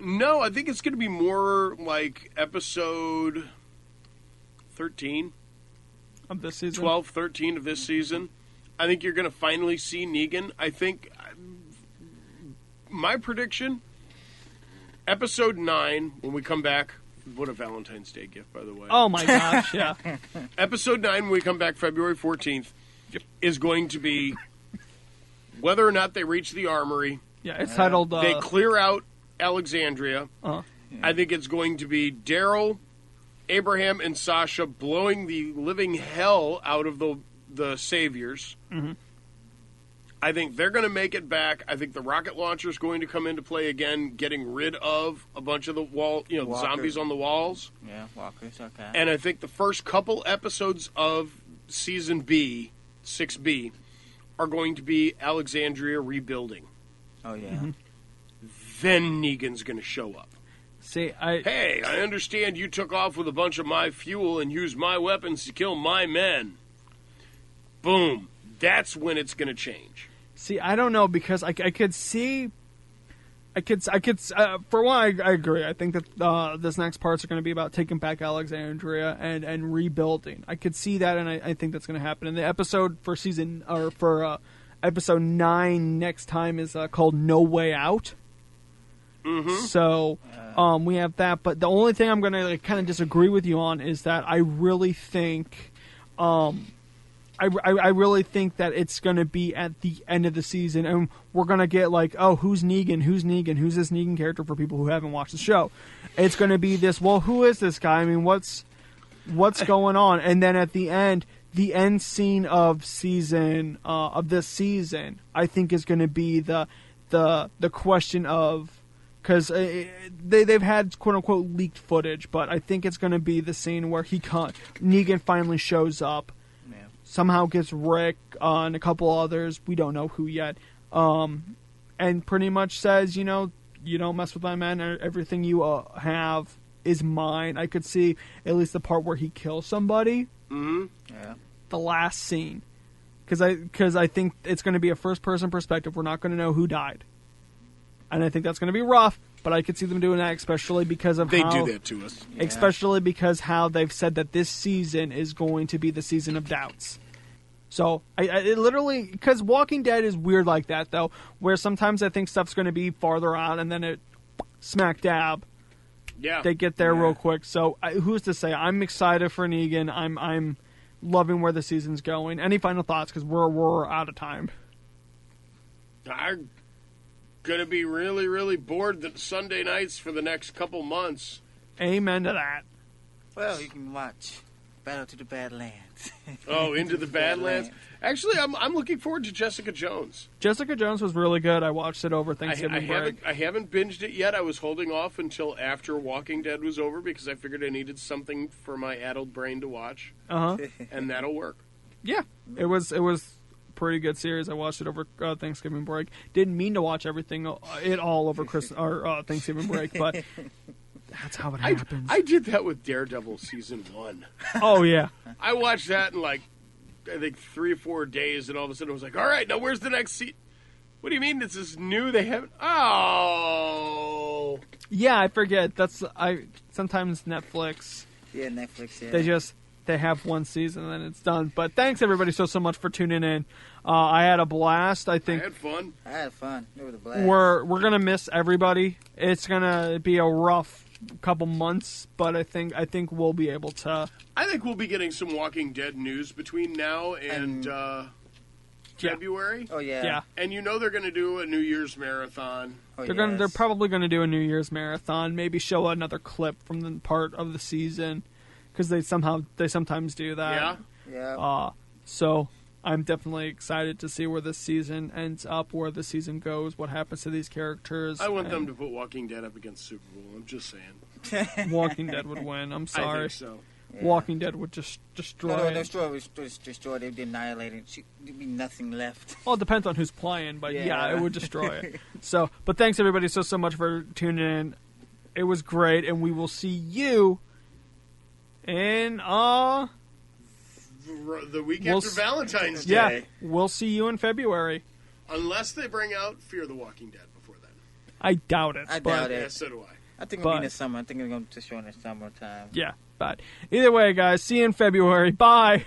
[SPEAKER 6] No, I think it's going to be more like episode 13.
[SPEAKER 4] Of this season?
[SPEAKER 6] 12, 13 of this season. I think you're going to finally see Negan. I think, my prediction, episode 9, when we come back, what a Valentine's Day gift, by the way.
[SPEAKER 4] Oh my gosh, yeah.
[SPEAKER 6] Episode 9, when we come back February 14th, is going to be whether or not they reach the armory.
[SPEAKER 4] Yeah, it's titled...
[SPEAKER 6] they clear out Alexandria. I think it's going to be Daryl, Abraham, and Sasha blowing the living hell out of the Saviors.
[SPEAKER 4] Mm-hmm.
[SPEAKER 6] I think they're going to make it back. I think the rocket launcher is going to come into play again, getting rid of a bunch of the the zombies on the walls.
[SPEAKER 5] Yeah, walkers, okay.
[SPEAKER 6] And I think the first couple episodes of season B, 6B, are going to be Alexandria rebuilding.
[SPEAKER 5] Oh, yeah.
[SPEAKER 4] Mm-hmm.
[SPEAKER 6] Then Negan's going to show up.
[SPEAKER 4] See,
[SPEAKER 6] Hey, I understand you took off with a bunch of my fuel and used my weapons to kill my men. Boom. That's when it's going to change.
[SPEAKER 4] See, I don't know, because I could see... for one, I agree. I think that this next parts are going to be about taking back Alexandria and rebuilding. I could see that, and I think that's going to happen. And the episode for episode 9 next time is called No Way Out. So we have that. But the only thing I'm going to kind of disagree with you on is that I really think, I really think that it's going to be at the end of the season, and we're going to get like, oh, who's Negan? Who's Negan? Who's this Negan character for people who haven't watched the show? It's going to be this. Well, who is this guy? I mean, what's going on? And then at the end scene of this season, I think is going to be the question of, because they've had quote unquote leaked footage, but I think it's going to be the scene where Negan finally shows up, somehow gets Rick and a couple others, we don't know who yet, and pretty much says, you don't mess with my men, everything you have is mine. I could see at least the part where he kills somebody.
[SPEAKER 6] Mm-hmm.
[SPEAKER 5] Yeah.
[SPEAKER 4] The last scene, because I think it's going to be a first-person perspective. We're not going to know who died, and I think that's going to be rough. But I could see them doing that, especially because of how
[SPEAKER 6] they do that to us.
[SPEAKER 5] Yeah.
[SPEAKER 4] Especially because how they've said that this season is going to be the season of doubts. So I literally, because Walking Dead is weird like that though, where sometimes I think stuff's going to be farther out, and then it smack dab.
[SPEAKER 6] Yeah,
[SPEAKER 4] they get there real quick. So who's to say? I'm excited for Negan. I'm loving where the season's going. Any final thoughts? Because we're out of time.
[SPEAKER 6] I'm gonna be really, really bored Sunday nights for the next couple months.
[SPEAKER 4] Amen to that.
[SPEAKER 5] Well, you can watch Battle to the Badlands.
[SPEAKER 6] Oh, Into the Badlands. Actually, I'm looking forward to Jessica Jones.
[SPEAKER 4] Jessica Jones was really good. I watched it over Thanksgiving break.
[SPEAKER 6] I haven't binged it yet. I was holding off until after Walking Dead was over because I figured I needed something for my addled brain to watch. And that'll work.
[SPEAKER 4] Yeah, it was a pretty good series. I watched it over Thanksgiving break. Didn't mean to watch everything all over Thanksgiving break, but that's how it happens.
[SPEAKER 6] I did that with Daredevil season 1.
[SPEAKER 4] Oh yeah,
[SPEAKER 6] I watched that in I think 3 or 4 days, and all of a sudden I was like, all right, now where's the next season? What do you mean this is new? They haven't... Oh!
[SPEAKER 4] Yeah, I forget. Sometimes Netflix...
[SPEAKER 5] Yeah, Netflix,
[SPEAKER 4] yeah. They have one season and then it's done. But thanks everybody so much for tuning in. I had a blast. I think...
[SPEAKER 6] I had fun.
[SPEAKER 5] It was a blast.
[SPEAKER 4] We're going to miss everybody. It's going to be a rough couple months, but I think we'll be able to...
[SPEAKER 6] I think we'll be getting some Walking Dead news between now and February.
[SPEAKER 5] Oh yeah.
[SPEAKER 4] Yeah.
[SPEAKER 6] And they're going to do a New Year's marathon.
[SPEAKER 5] Oh,
[SPEAKER 4] They're probably going to do a New Year's marathon, maybe show another clip from the part of the season, because they sometimes do that.
[SPEAKER 5] Yeah.
[SPEAKER 4] So I'm definitely excited to see where this season ends up, where the season goes, what happens to these characters.
[SPEAKER 6] I want them to put Walking Dead up against Super Bowl. I'm just saying.
[SPEAKER 4] Walking Dead would win. I'm sorry.
[SPEAKER 6] I think so.
[SPEAKER 5] Yeah.
[SPEAKER 4] Walking Dead would just destroy.
[SPEAKER 5] No, destroy. They'd be annihilated. There'd be nothing left.
[SPEAKER 4] Well, it depends on who's playing, but yeah, it would destroy it. So, but thanks everybody so much for tuning in. It was great, and we will see you in
[SPEAKER 6] the week after Valentine's Day.
[SPEAKER 4] Yeah, we'll see you in February.
[SPEAKER 6] Unless they bring out Fear the Walking Dead before then.
[SPEAKER 4] I doubt it.
[SPEAKER 5] I doubt it.
[SPEAKER 6] Yeah, so do I.
[SPEAKER 5] I think it'll be in the summer. I think it's going to show in the summertime.
[SPEAKER 4] Yeah, but either way, guys, see you in February. Bye.